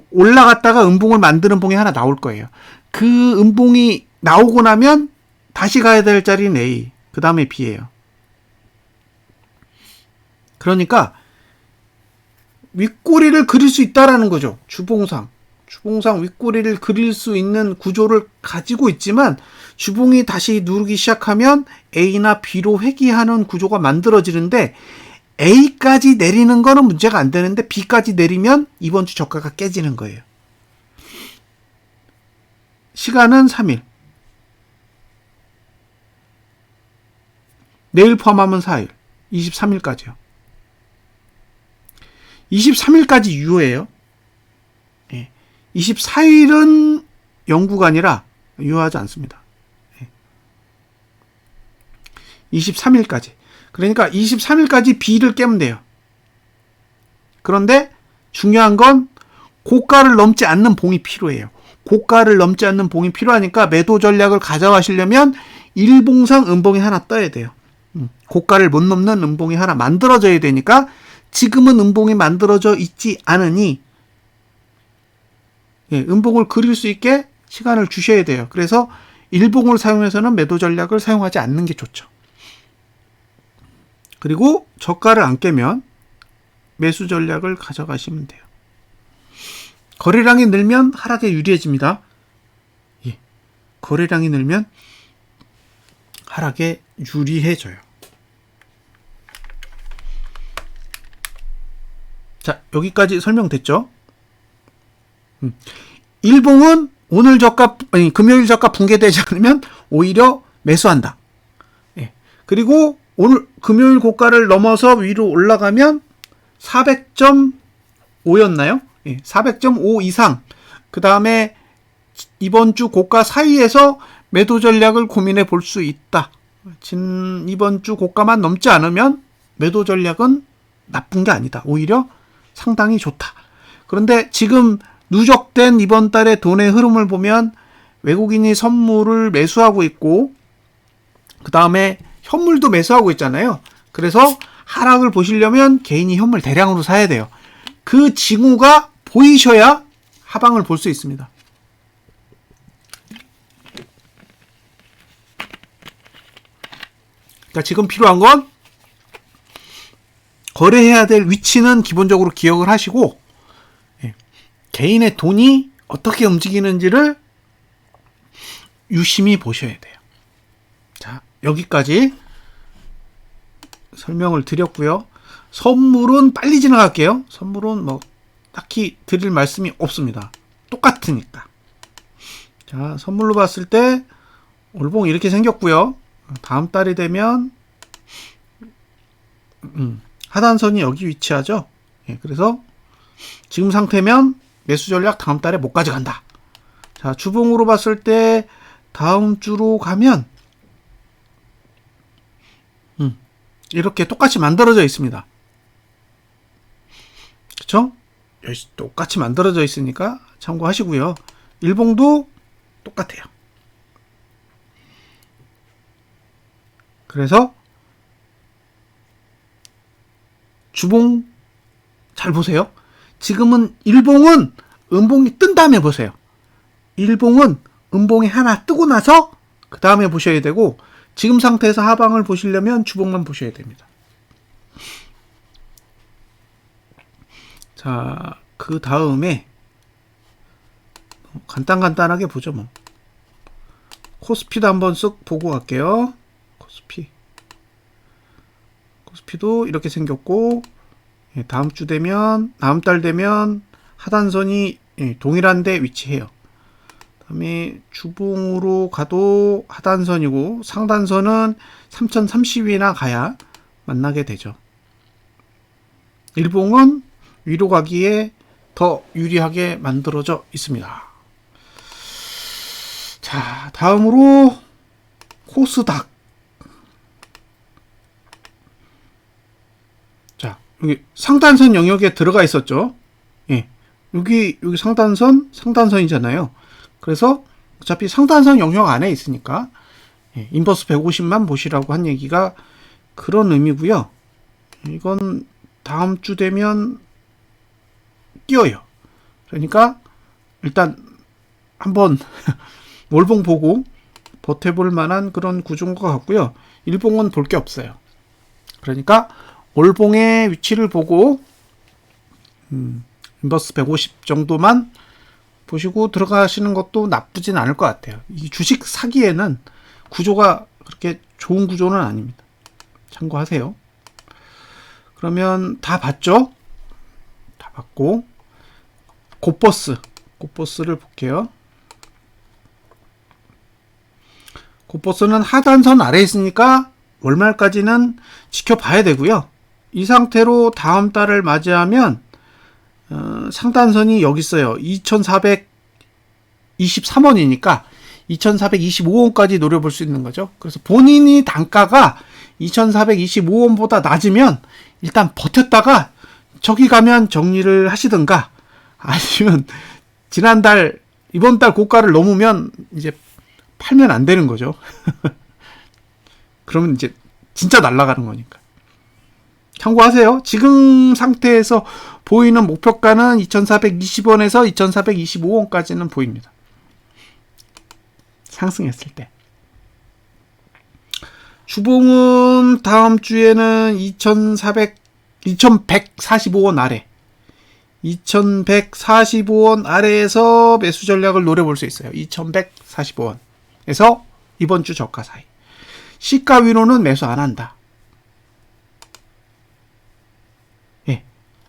올라갔다가 음봉을 만드는 봉이 하나 나올 거예요. 그 음봉이 나오고 나면 다시 가야 될 자리는 A, 그 다음에 B예요. 그러니까 윗꼬리를 그릴 수 있다라는 거죠. 주봉상 윗꼬리를 그릴 수 있는 구조를 가지고 있지만, 주봉이 다시 누르기 시작하면 A나 B로 회귀하는 구조가 만들어지는데, A까지 내리는 거는 문제가 안 되는데 B까지 내리면 이번 주 저가가 깨지는 거예요. 시간은 3일. 내일 포함하면 4일. 23일까지요. 23일까지 유효해요. 24일은 영구가 아니라 유효하지 않습니다. 23일까지. 그러니까 23일까지 B를 깨면 돼요. 그런데 중요한 건 고가를 넘지 않는 봉이 필요해요. 고가를 넘지 않는 봉이 필요하니까 매도 전략을 가져가시려면 일봉상 음봉이 하나 떠야 돼요. 고가를 못 넘는 음봉이 하나 만들어져야 되니까, 지금은 음봉이 만들어져 있지 않으니, 예, 음봉을 그릴 수 있게 시간을 주셔야 돼요. 그래서 일봉을 사용해서는 매도 전략을 사용하지 않는 게 좋죠. 그리고 저가를 안 깨면 매수 전략을 가져가시면 돼요. 거래량이 늘면 하락에 유리해집니다. 예, 거래량이 늘면 하락에 유리해져요. 자, 여기까지 설명됐죠? 일봉은 오늘 저가, 금요일 저가 붕괴되지 않으면 오히려 매수한다. 예. 그리고 오늘 금요일 고가를 넘어서 위로 올라가면 400.5였나요? 예, 400.5 이상. 그 다음에 이번 주 고가 사이에서 매도 전략을 고민해 볼 수 있다. 이번 주 고가만 넘지 않으면 매도 전략은 나쁜 게 아니다. 오히려 상당히 좋다. 그런데 지금 누적된 이번 달의 돈의 흐름을 보면 외국인이 선물을 매수하고 있고, 그 다음에 현물도 매수하고 있잖아요. 그래서 하락을 보시려면 개인이 현물 대량으로 사야 돼요. 그 징후가 보이셔야 하방을 볼 수 있습니다. 그러니까 지금 필요한 건, 거래해야 될 위치는 기본적으로 기억을 하시고, 개인의 돈이 어떻게 움직이는지를 유심히 보셔야 돼요. 자, 여기까지 설명을 드렸고요. 선물은 빨리 지나갈게요. 선물은 뭐 딱히 드릴 말씀이 없습니다. 똑같으니까. 자, 선물로 봤을 때 올봉 이렇게 생겼고요. 다음 달이 되면 하단선이 여기 위치하죠. 예, 그래서 지금 상태면 매수 전략 다음 달에 못 가져간다. 자, 주봉으로 봤을 때 다음 주로 가면 이렇게 똑같이 만들어져 있습니다. 그쵸? 똑같이 만들어져 있으니까 참고하시고요. 일봉도 똑같아요. 그래서 주봉 잘 보세요. 지금은 일봉은 음봉이 뜬 다음에 보세요. 일봉은 음봉이 하나 뜨고 나서 그 다음에 보셔야 되고, 지금 상태에서 하방을 보시려면 주봉만 보셔야 됩니다. 자, 그 다음에 간단하게 보죠. 뭐 코스피도 한번 쓱 보고 갈게요. 코스피도 이렇게 생겼고, 다음 달 되면 하단선이 동일한 데 위치해요. 그다음에 주봉으로 가도 하단선이고, 상단선은 3030이나 가야 만나게 되죠. 일봉은 위로 가기에 더 유리하게 만들어져 있습니다. 자, 다음으로 코스닥. 자, 여기 상단선 영역에 들어가 있었죠. 예. 여기 상단선이잖아요. 그래서 어차피 상단선 영역 안에 있으니까 인버스 150만 보시라고 한 얘기가 그런 의미고요. 이건 다음 주 되면 뛰어요. 그러니까 일단 한번 월봉 보고 버텨볼 만한 그런 구조인 것 같고요. 일봉은 볼 게 없어요. 그러니까 월봉의 위치를 보고 인버스 150 정도만 보시고 들어가시는 것도 나쁘진 않을 것 같아요. 이 주식 사기에는 구조가 그렇게 좋은 구조는 아닙니다. 참고하세요. 그러면 다 봤죠? 다 봤고, 곧버스를 볼게요. 곧버스는 하단선 아래에 있으니까 월말까지는 지켜봐야 되고요. 이 상태로 다음 달을 맞이하면 상단선이 여기 있어요. 2423원이니까 2425원까지 노려볼 수 있는 거죠. 그래서 본인이 단가가 2425원보다 낮으면 일단 버텼다가 저기 가면 정리를 하시든가, 아니면 이번 달 고가를 넘으면 이제 팔면 안 되는 거죠. 그러면 이제 진짜 날아가는 거니까. 참고하세요. 지금 상태에서 보이는 목표가는 2420원에서 2425원까지는 보입니다. 상승했을 때. 주봉은 다음 주에는 2145원 아래, 2145원 아래에서 매수 전략을 노려볼 수 있어요. 2145원에서 이번 주 저가 사이. 시가 위로는 매수 안 한다.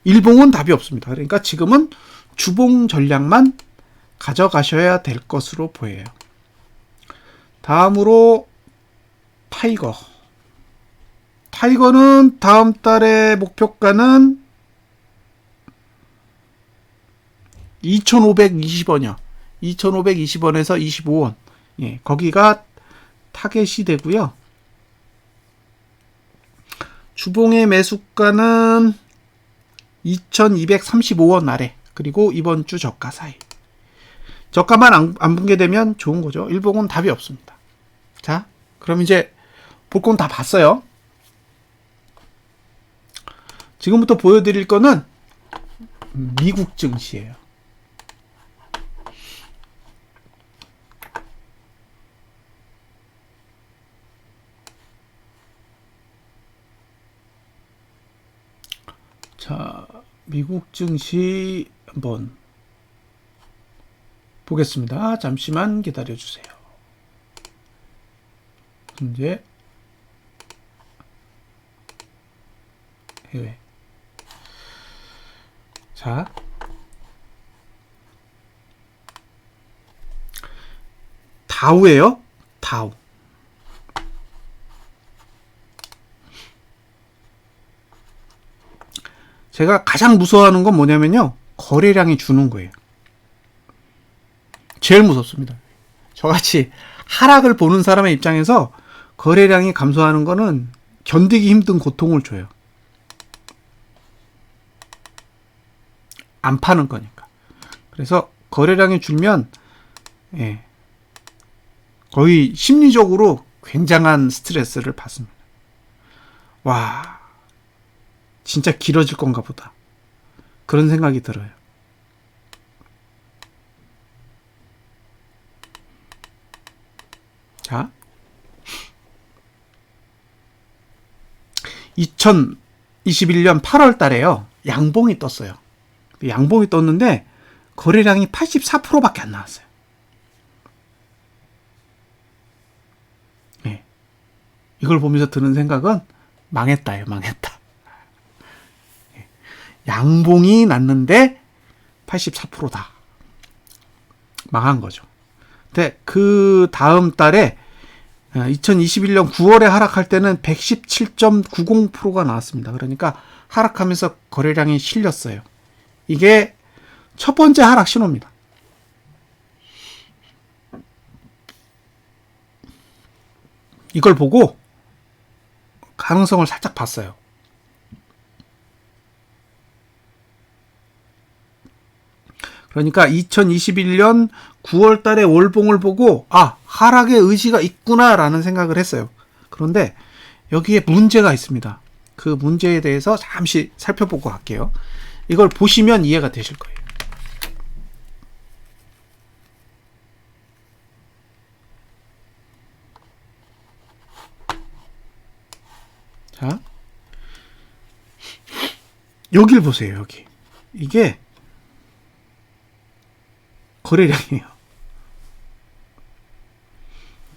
일봉은 답이 없습니다. 그러니까 지금은 주봉 전략만 가져가셔야 될 것으로 보여요. 다음으로 타이거는 다음 달의 목표가는 2520원이요. 2520원에서 25원. 거기가 타겟이 되고요. 주봉의 매수가는 2235원 아래, 그리고 이번 주 저가 사이. 저가만 안 붙게 되면 좋은 거죠. 일봉은 답이 없습니다. 자, 그럼 이제 볼 건 다 봤어요. 지금부터 보여드릴 거는 미국 증시예요. 자, 미국 증시 한번 보겠습니다. 잠시만 기다려 주세요. 이제 해외. 자, 다우예요. 다우. 제가 가장 무서워하는 건 뭐냐면요, 거래량이 주는 거예요. 제일 무섭습니다. 저같이 하락을 보는 사람의 입장에서 거래량이 감소하는 거는 견디기 힘든 고통을 줘요. 안 파는 거니까. 그래서 거래량이 줄면 거의 심리적으로 굉장한 스트레스를 받습니다. 와, 진짜 길어질 건가 보다. 그런 생각이 들어요. 자, 2021년 8월 달에요, 양봉이 떴어요. 양봉이 떴는데 거래량이 84%밖에 안 나왔어요. 네. 이걸 보면서 드는 생각은 망했다예요. 망했다. 네. 양봉이 났는데 84%다. 망한 거죠. 근데 그 다음 달에 2021년 9월에 하락할 때는 117.90%가 나왔습니다. 그러니까 하락하면서 거래량이 실렸어요. 이게 첫 번째 하락 신호입니다. 이걸 보고 가능성을 살짝 봤어요. 그러니까 2021년 9월 달에 월봉을 보고 하락의 의지가 있구나라는 생각을 했어요. 그런데 여기에 문제가 있습니다. 그 문제에 대해서 잠시 살펴보고 갈게요. 이걸 보시면 이해가 되실 거예요. 자, 여길 보세요. 여기. 이게 거래량이에요.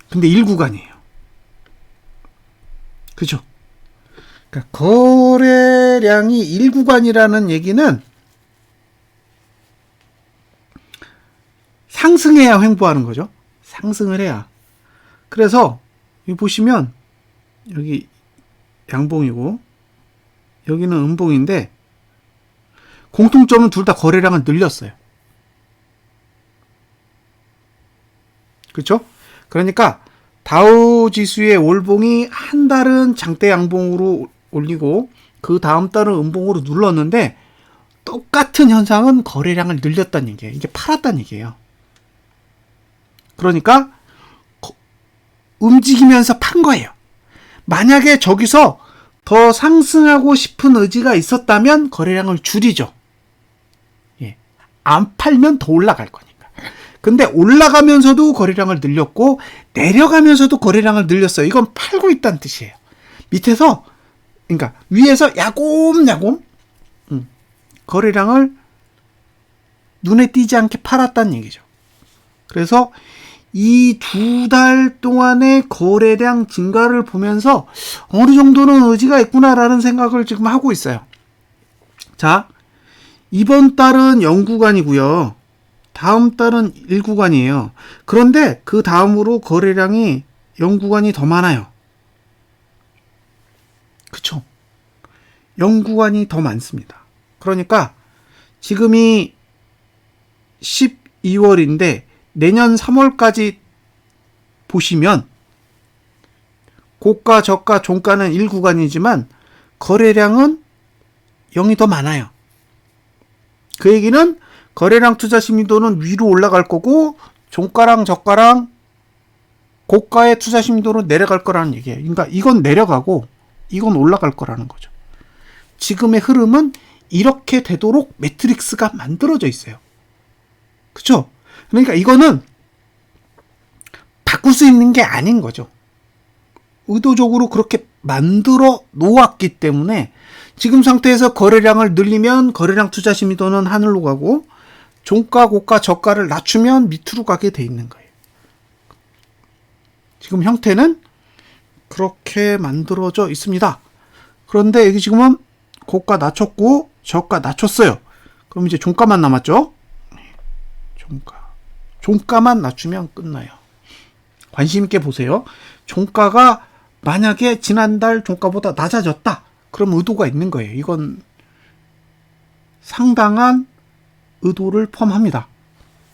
근데 1구간이에요. 그죠? 그러니까 거래량이 1구간이라는 얘기는 상승해야 횡보하는 거죠. 상승을 해야. 그래서 여기 보시면 여기 양봉이고 여기는 음봉인데 공통점은 둘 다 거래량을 늘렸어요. 그렇죠? 그러니까 다우 지수의 월봉이 한 달은 장대 양봉으로 올리고 그 다음 달은 음봉으로 눌렀는데 똑같은 현상은 거래량을 늘렸다는 얘기예요. 이게 팔았다는 얘기예요. 그러니까 움직이면서 판 거예요. 만약에 저기서 더 상승하고 싶은 의지가 있었다면 거래량을 줄이죠. 안 팔면 더 올라갈 거니까. 근데 올라가면서도 거래량을 늘렸고 내려가면서도 거래량을 늘렸어요. 이건 팔고 있다는 뜻이에요. 밑에서, 그러니까 위에서 야곰야곰 거래량을 눈에 띄지 않게 팔았다는 얘기죠. 그래서 이 2달 동안의 거래량 증가를 보면서 어느 정도는 의지가 있구나라는 생각을 지금 하고 있어요. 자, 이번 달은 0구간이고요. 다음 달은 1구간이에요. 그런데 그 다음으로 거래량이 0구간이 더 많아요. 그쵸? 0구간이 더 많습니다. 그러니까 지금이 12월인데 내년 3월까지 보시면 고가, 저가, 종가는 1구간이지만 거래량은 0이 더 많아요. 그 얘기는 거래량 투자 심리도는 위로 올라갈 거고 종가랑 저가랑 고가의 투자 심리도는 내려갈 거라는 얘기예요. 그러니까 이건 내려가고 이건 올라갈 거라는 거죠. 지금의 흐름은 이렇게 되도록 매트릭스가 만들어져 있어요. 그쵸? 그러니까 이거는 바꿀 수 있는 게 아닌 거죠. 의도적으로 그렇게 만들어 놓았기 때문에 지금 상태에서 거래량을 늘리면 거래량 투자 심리도는 하늘로 가고 종가, 고가, 저가를 낮추면 밑으로 가게 돼 있는 거예요. 지금 형태는 그렇게 만들어져 있습니다. 그런데 여기 지금은 고가 낮췄고 저가 낮췄어요. 그럼 이제 종가만 남았죠? 종가만 낮추면 끝나요. 관심 있게 보세요. 종가가 만약에 지난달 종가보다 낮아졌다. 그럼 의도가 있는 거예요. 이건 상당한 의도를 포함합니다.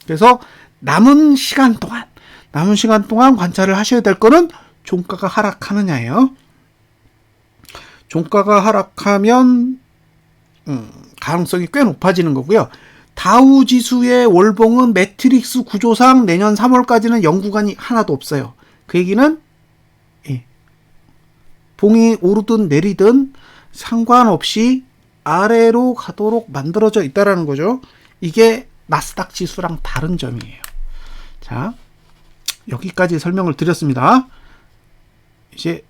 그래서 남은 시간 동안 관찰을 하셔야 될 거는 종가가 하락하느냐예요. 종가가 하락하면 가능성이 꽤 높아지는 거고요. 다우 지수의 월봉은 매트릭스 구조상 내년 3월까지는 영구간이 하나도 없어요. 그 얘기는 봉이 오르든 내리든 상관없이 아래로 가도록 만들어져 있다라는 거죠. 이게 나스닥 지수랑 다른 점이에요. 자, 여기까지 설명을 드렸습니다. 이제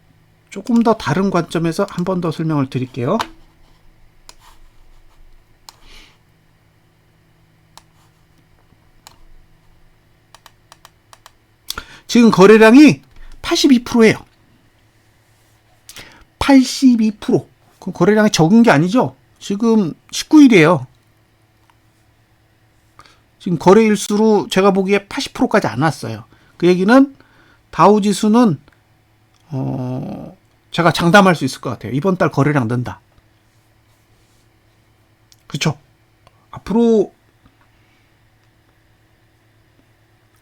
조금 더 다른 관점에서 한 번 더 설명을 드릴게요. 지금 거래량이 82%예요. 82%. 그럼 거래량이 적은 게 아니죠? 지금 19일이에요. 지금 거래일수로 제가 보기에 80%까지 안 왔어요. 그 얘기는 다우지수는 제가 장담할 수 있을 것 같아요. 이번 달 거래량 는다. 그쵸? 앞으로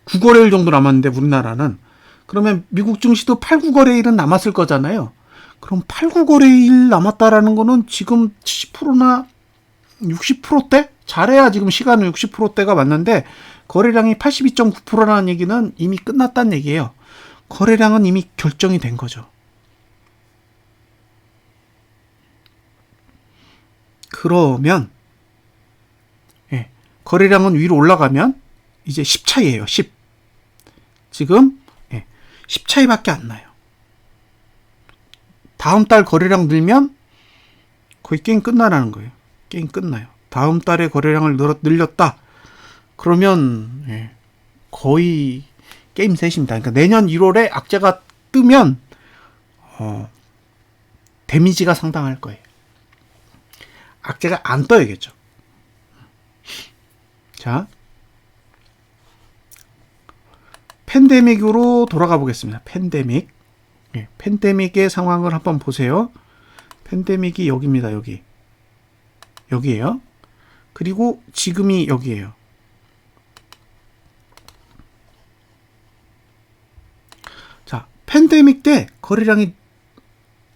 9거래일 정도 남았는데 우리나라는 그러면 미국 증시도 8, 9거래일은 남았을 거잖아요. 그럼 8, 9거래일 남았다라는 거는 지금 70%나 60%대? 잘해야 지금 시간은 60%대가 맞는데 거래량이 82.9%라는 얘기는 이미 끝났다는 얘기예요. 거래량은 이미 결정이 된 거죠. 그러면 거래량은 위로 올라가면 이제 10 차이예요. 10. 지금 10 차이밖에 안 나요. 다음 달 거래량 늘면 거의 게임 끝나라는 거예요. 게임 끝나요. 다음 달에 거래량을 늘렸다. 그러면 거의 게임 셋입니다. 그러니까 내년 1월에 악재가 뜨면 데미지가 상당할 거예요. 악재가 안 떠야겠죠. 자, 팬데믹으로 돌아가 보겠습니다. 팬데믹. 팬데믹의 상황을 한번 보세요. 팬데믹이 여기입니다. 여기에요. 그리고 지금이 여기에요. 자, 팬데믹 때 거래량이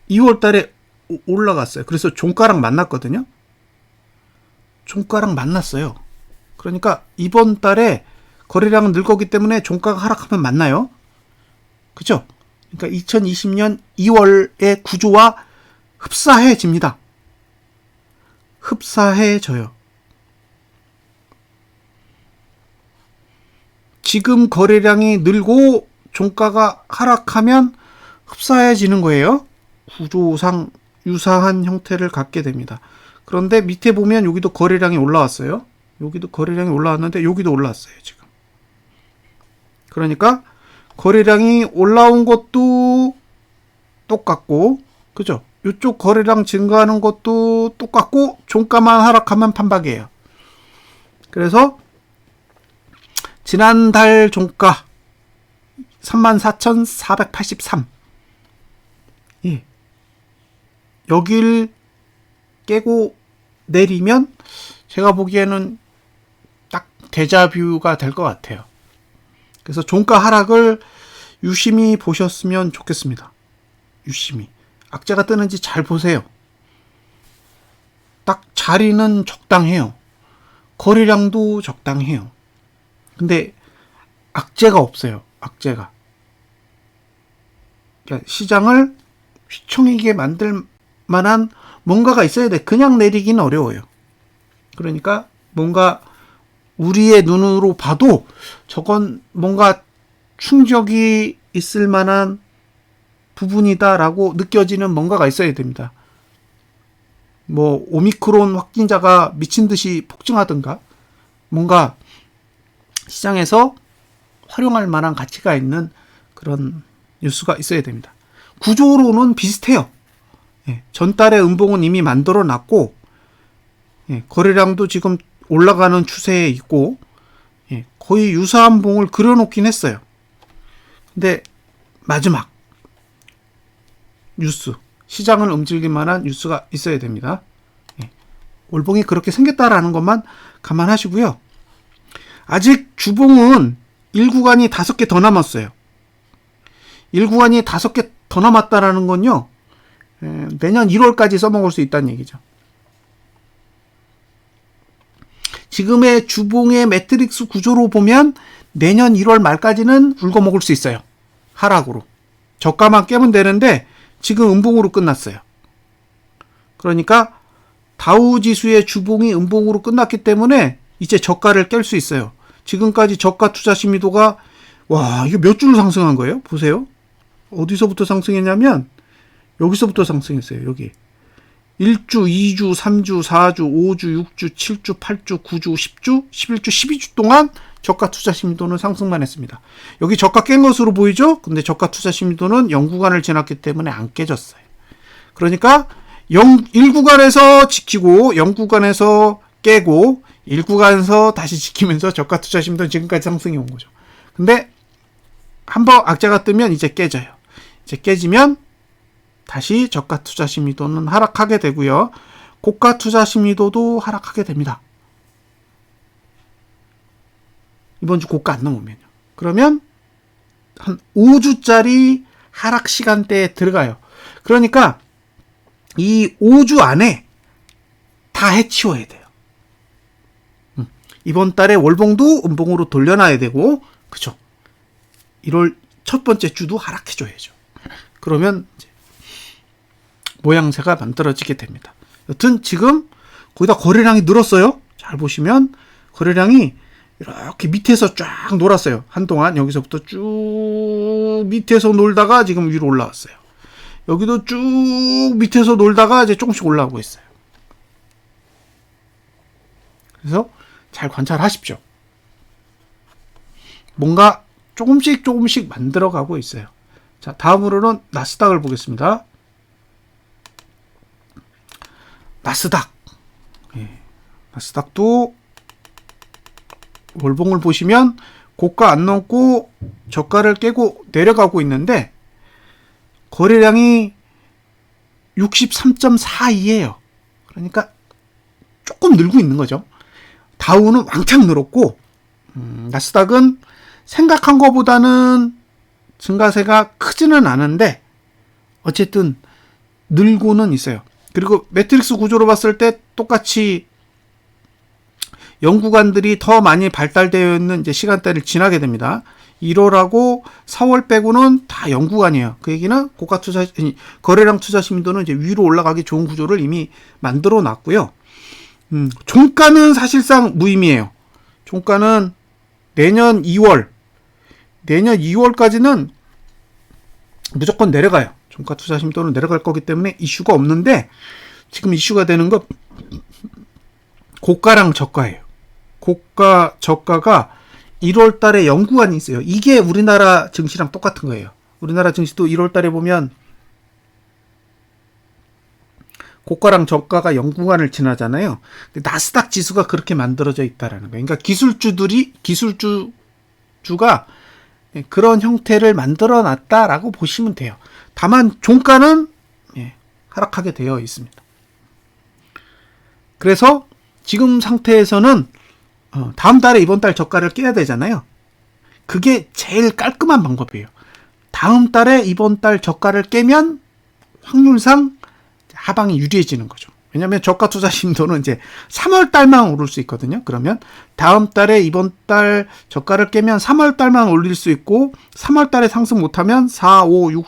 2월 달에 올라갔어요. 그래서 종가랑 만났거든요. 종가랑 만났어요. 그러니까 이번 달에 거래량은 늘 거기 때문에 종가가 하락하면 만나요. 그쵸? 그러니까 2020년 2월의 구조와 흡사해집니다. 흡사해져요. 지금 거래량이 늘고 종가가 하락하면 흡사해지는 거예요. 구조상 유사한 형태를 갖게 됩니다. 그런데 밑에 보면 여기도 거래량이 올라왔어요. 여기도 거래량이 올라왔는데 여기도 올라왔어요. 지금. 그러니까 거래량이 올라온 것도 똑같고, 그죠? 이쪽 거래량 증가하는 것도 똑같고, 종가만 하락하면 판박이에요. 그래서 지난달 종가 34,483. 여길 깨고 내리면 제가 보기에는 딱 데자뷰가 될 것 같아요. 그래서 종가 하락을 유심히 보셨으면 좋겠습니다. 유심히. 악재가 뜨는지 잘 보세요. 딱 자리는 적당해요. 거래량도 적당해요. 근데 악재가 없어요. 악재가. 그러니까 시장을 휘청이게 만들 만한 뭔가가 있어야 돼. 그냥 내리기는 어려워요. 그러니까 뭔가 우리의 눈으로 봐도 저건 뭔가 충격이 있을 만한 부분이다라고 느껴지는 뭔가가 있어야 됩니다. 뭐 오미크론 확진자가 미친 듯이 폭증하든가 뭔가 시장에서 활용할 만한 가치가 있는 그런 뉴스가 있어야 됩니다. 구조로는 비슷해요. 예, 전달의 음봉은 이미 만들어 놨고, 예, 거래량도 지금 올라가는 추세에 있고, 예, 거의 유사한 봉을 그려놓긴 했어요. 근데 마지막 뉴스, 시장을 움직일 만한 뉴스가 있어야 됩니다. 예, 월봉이 그렇게 생겼다라는 것만 감안하시고요. 아직 주봉은 1구간이 5개 더 남았어요. 1구간이 5개 더 남았다라는 건요, 내년 1월까지 써먹을 수 있다는 얘기죠. 지금의 주봉의 매트릭스 구조로 보면 내년 1월 말까지는 울거먹을 수 있어요. 하락으로. 저가만 깨면 되는데 지금 음봉으로 끝났어요. 그러니까 다우 지수의 주봉이 음봉으로 끝났기 때문에 이제 저가를 깰 수 있어요. 지금까지 저가 투자 심의도가 이거 몇 주로 상승한 거예요? 보세요. 어디서부터 상승했냐면 여기서부터 상승했어요. 여기 1주, 2주, 3주, 4주, 5주, 6주, 7주, 8주, 9주, 10주, 11주, 12주 동안 저가 투자 심의도는 상승만 했습니다. 여기 저가 깬 것으로 보이죠? 근데 저가 투자 심의도는 0구간을 지났기 때문에 안 깨졌어요. 그러니까 1구간에서 지키고 0구간에서 깨고 1구간에서 다시 지키면서 저가 투자 심의도는 지금까지 상승이 온 거죠. 근데 한번 악재가 뜨면 이제 깨져요. 이제 깨지면 다시 저가 투자 심의도는 하락하게 되고요. 고가 투자 심의도도 하락하게 됩니다. 이번 주 고가 안 넘으면요. 그러면 한 5주짜리 하락 시간대에 들어가요. 그러니까 이 5주 안에 다 해치워야 돼요. 이번 달에 월봉도 음봉으로 돌려놔야 되고, 그쵸? 1월 첫 번째 주도 하락해줘야죠. 그러면 이제 모양새가 만들어지게 됩니다. 여튼 지금 거기다 거래량이 늘었어요. 잘 보시면 거래량이 이렇게 밑에서 쫙 놀았어요. 한동안 여기서부터 쭉 밑에서 놀다가 지금 위로 올라왔어요. 여기도 쭉 밑에서 놀다가 이제 조금씩 올라오고 있어요. 그래서 잘 관찰하십시오. 뭔가 조금씩 만들어가고 있어요. 자, 다음으로는 나스닥을 보겠습니다. 나스닥. 예, 나스닥도 월봉을 보시면 고가 안 넘고 저가를 깨고 내려가고 있는데 거래량이 63.42예요. 그러니까 조금 늘고 있는 거죠. 다우는 왕창 늘었고 나스닥은 생각한 것보다는 증가세가 크지는 않은데 어쨌든 늘고는 있어요. 그리고 매트릭스 구조로 봤을 때 똑같이 연구관들이 더 많이 발달되어 있는 이제 시간대를 지나게 됩니다. 1월하고 4월 빼고는 다 연구관이에요. 그 얘기는 고가 투자, 거래량 투자 심의도는 이제 위로 올라가기 좋은 구조를 이미 만들어 놨고요. 종가는 사실상 무의미해요. 종가는 내년 2월까지는 무조건 내려가요. 종가 투자 심의도는 내려갈 거기 때문에 이슈가 없는데 지금 이슈가 되는 건 고가랑 저가예요. 고가, 저가가 1월 달에 연구관이 있어요. 이게 우리나라 증시랑 똑같은 거예요. 우리나라 증시도 1월 달에 보면 고가랑 저가가 연구관을 지나잖아요. 근데 나스닥 지수가 그렇게 만들어져 있다라는 거예요. 그러니까 기술주가 그런 형태를 만들어 놨다라고 보시면 돼요. 다만 종가는 하락하게 되어 있습니다. 그래서 지금 상태에서는 다음 달에 이번 달 저가를 깨야 되잖아요. 그게 제일 깔끔한 방법이에요. 다음 달에 이번 달 저가를 깨면 확률상 하방이 유리해지는 거죠. 왜냐하면 저가 투자 심도는 이제 3월 달만 오를 수 있거든요. 그러면 다음 달에 이번 달 저가를 깨면 3월 달만 올릴 수 있고 3월 달에 상승 못하면 4, 5, 6,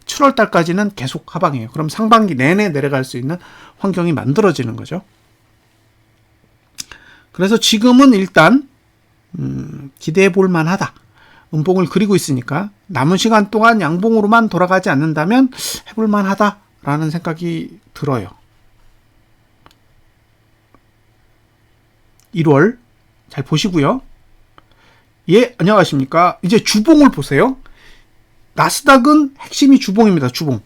7월 달까지는 계속 하방이에요. 그럼 상반기 내내 내려갈 수 있는 환경이 만들어지는 거죠. 그래서 지금은 일단 기대해 볼 만하다. 음봉을 그리고 있으니까 남은 시간 동안 양봉으로만 돌아가지 않는다면 해볼 만하다라는 생각이 들어요. 1월 잘 보시고요. 예, 안녕하십니까. 이제 주봉을 보세요. 나스닥은 핵심이 주봉입니다. 주봉.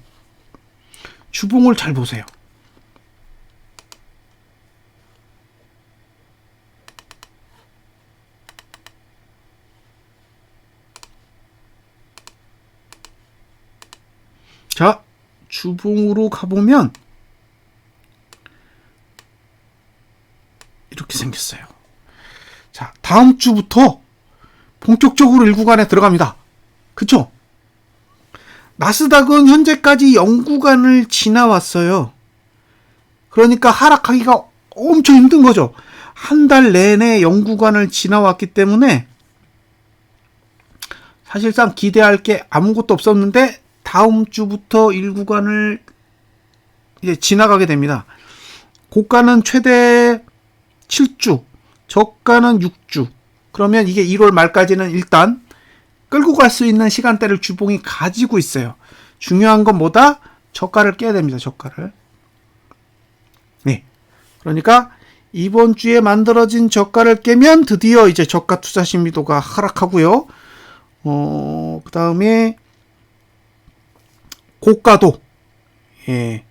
주봉을 잘 보세요. 자, 주봉으로 가보면 이렇게 생겼어요. 자, 다음 주부터 본격적으로 1구간에 들어갑니다. 그쵸? 나스닥은 현재까지 0구간을 지나왔어요. 그러니까 하락하기가 엄청 힘든 거죠. 한 달 내내 0구간을 지나왔기 때문에 사실상 기대할 게 아무것도 없었는데 다음 주부터 1구간을 이제 지나가게 됩니다. 고가는 최대 7주, 저가는 6주. 그러면 이게 1월 말까지는 일단 끌고 갈 수 있는 시간대를 주봉이 가지고 있어요. 중요한 건 뭐다? 저가를 깨야 됩니다. 저가를. 네. 그러니까 이번 주에 만들어진 저가를 깨면 드디어 이제 저가 투자 신비도가 하락하고요. 그 다음에 고가도, 예.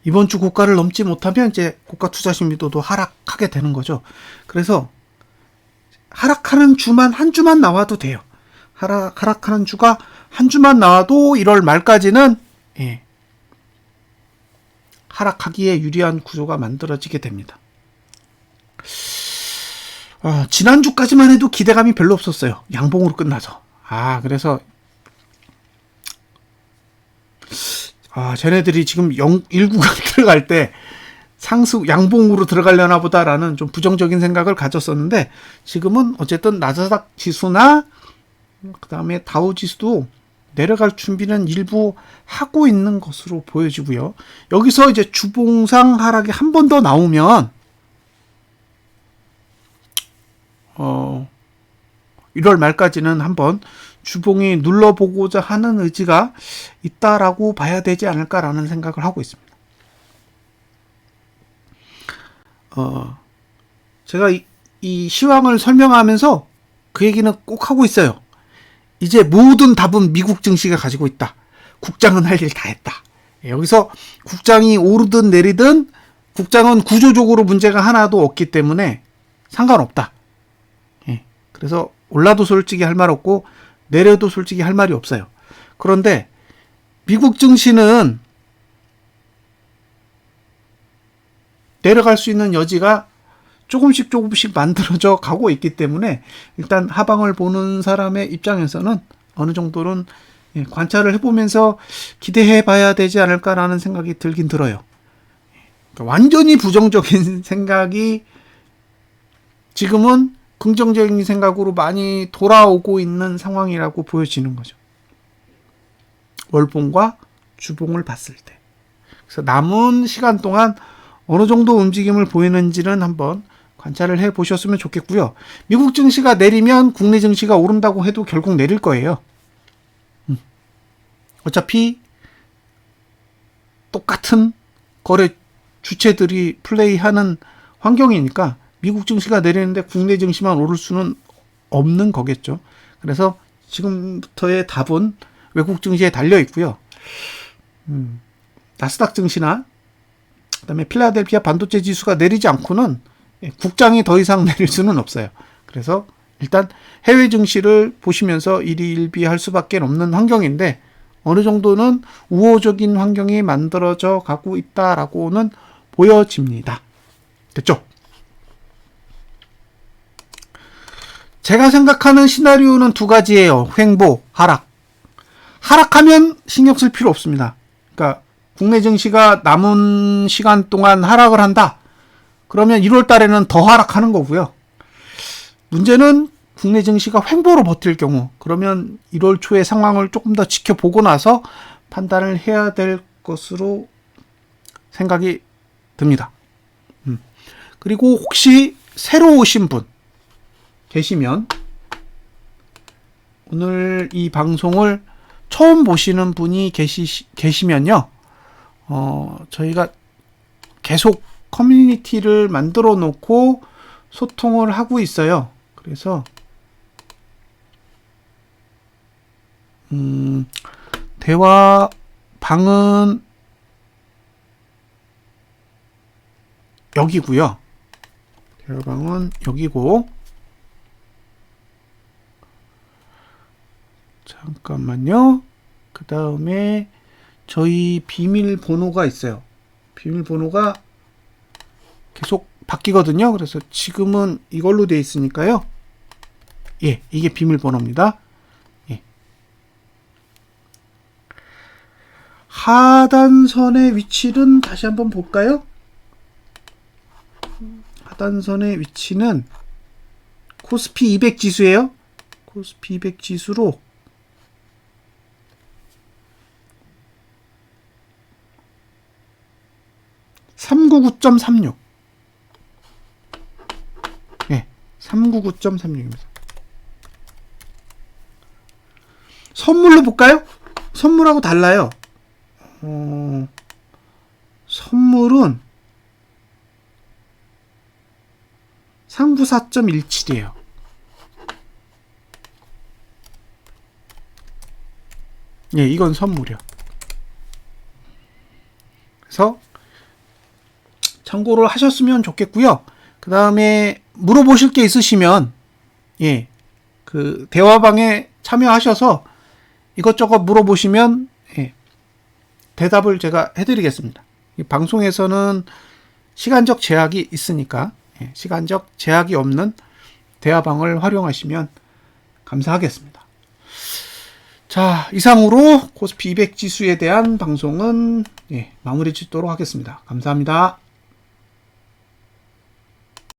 이번 주 고가를 넘지 못하면 이제 고가 투자 신비도도 하락하게 되는 거죠. 그래서 하락하는 주만 한 주만 나와도 돼요. 하락하는 주가 한 주만 나와도 1월 말까지는 예, 하락하기에 유리한 구조가 만들어지게 됩니다. 지난주까지만 해도 기대감이 별로 없었어요. 양봉으로 끝나서. 그래서 쟤네들이 지금 1구간 들어갈 때 상승 양봉으로 들어가려나 보다라는 좀 부정적인 생각을 가졌었는데 지금은 어쨌든 나스닥 지수나 그 다음에 다우 지수도 내려갈 준비는 일부 하고 있는 것으로 보여지고요. 여기서 이제 주봉상 하락이 한 번 더 나오면 1월 말까지는 한번 주봉이 눌러보고자 하는 의지가 있다라고 봐야 되지 않을까라는 생각을 하고 있습니다. 제가 이 시황을 설명하면서 그 얘기는 꼭 하고 있어요. 이제 모든 답은 미국 증시가 가지고 있다. 국장은 할 일 다 했다. 여기서 국장이 오르든 내리든 국장은 구조적으로 문제가 하나도 없기 때문에 상관없다. 그래서 올라도 솔직히 할 말 없고 내려도 솔직히 할 말이 없어요. 그런데 미국 증시는 내려갈 수 있는 여지가 조금씩 만들어져 가고 있기 때문에 일단 하방을 보는 사람의 입장에서는 어느 정도는 관찰을 해보면서 기대해 봐야 되지 않을까라는 생각이 들긴 들어요. 그러니까 완전히 부정적인 생각이 지금은 긍정적인 생각으로 많이 돌아오고 있는 상황이라고 보여지는 거죠. 월봉과 주봉을 봤을 때. 그래서 남은 시간 동안 어느 정도 움직임을 보이는지는 한번 관찰을 해 보셨으면 좋겠고요. 미국 증시가 내리면 국내 증시가 오른다고 해도 결국 내릴 거예요. 어차피 똑같은 거래 주체들이 플레이하는 환경이니까 미국 증시가 내리는데 국내 증시만 오를 수는 없는 거겠죠. 그래서 지금부터의 답은 외국 증시에 달려 있고요. 나스닥 증시나 그다음에 필라델피아 반도체 지수가 내리지 않고는 국장이 더 이상 내릴 수는 없어요. 그래서 일단 해외 증시를 보시면서 일희일비할 수밖에 없는 환경인데 어느 정도는 우호적인 환경이 만들어져 가고 있다라고는 보여집니다. 됐죠? 제가 생각하는 시나리오는 두 가지예요. 횡보, 하락. 하락하면 신경 쓸 필요 없습니다. 그러니까 국내 증시가 남은 시간 동안 하락을 한다. 그러면 1월 달에는 더 하락하는 거고요. 문제는 국내 증시가 횡보로 버틸 경우, 그러면 1월 초의 상황을 조금 더 지켜보고 나서 판단을 해야 될 것으로 생각이 듭니다. 그리고 혹시 새로 오신 분 계시면 오늘 이 방송을 처음 보시는 분이 계시면요. 저희가 계속 커뮤니티를 만들어 놓고 소통을 하고 있어요. 그래서 대화 방은 여기고요. 대화방은 여기고, 잠깐만요. 그 다음에 저희 비밀번호가 있어요. 비밀번호가 계속 바뀌거든요. 그래서 지금은 이걸로 되어 있으니까요. 예, 이게 비밀번호입니다. 예. 하단선의 위치는 다시 한번 볼까요? 하단선의 위치는 코스피 200 지수예요. 코스피 200 지수로 399.36. 네, 399.36입니다. 선물로 볼까요? 선물하고 달라요. 선물은 394.17이에요. 예, 이건 선물이요. 그래서 참고를 하셨으면 좋겠고요. 그 다음에 물어보실 게 있으시면 예, 그 대화방에 참여하셔서 이것저것 물어보시면 예, 대답을 제가 해드리겠습니다. 이 방송에서는 시간적 제약이 있으니까 예, 시간적 제약이 없는 대화방을 활용하시면 감사하겠습니다. 자, 이상으로 코스피 200 지수에 대한 방송은 예, 마무리 짓도록 하겠습니다. 감사합니다.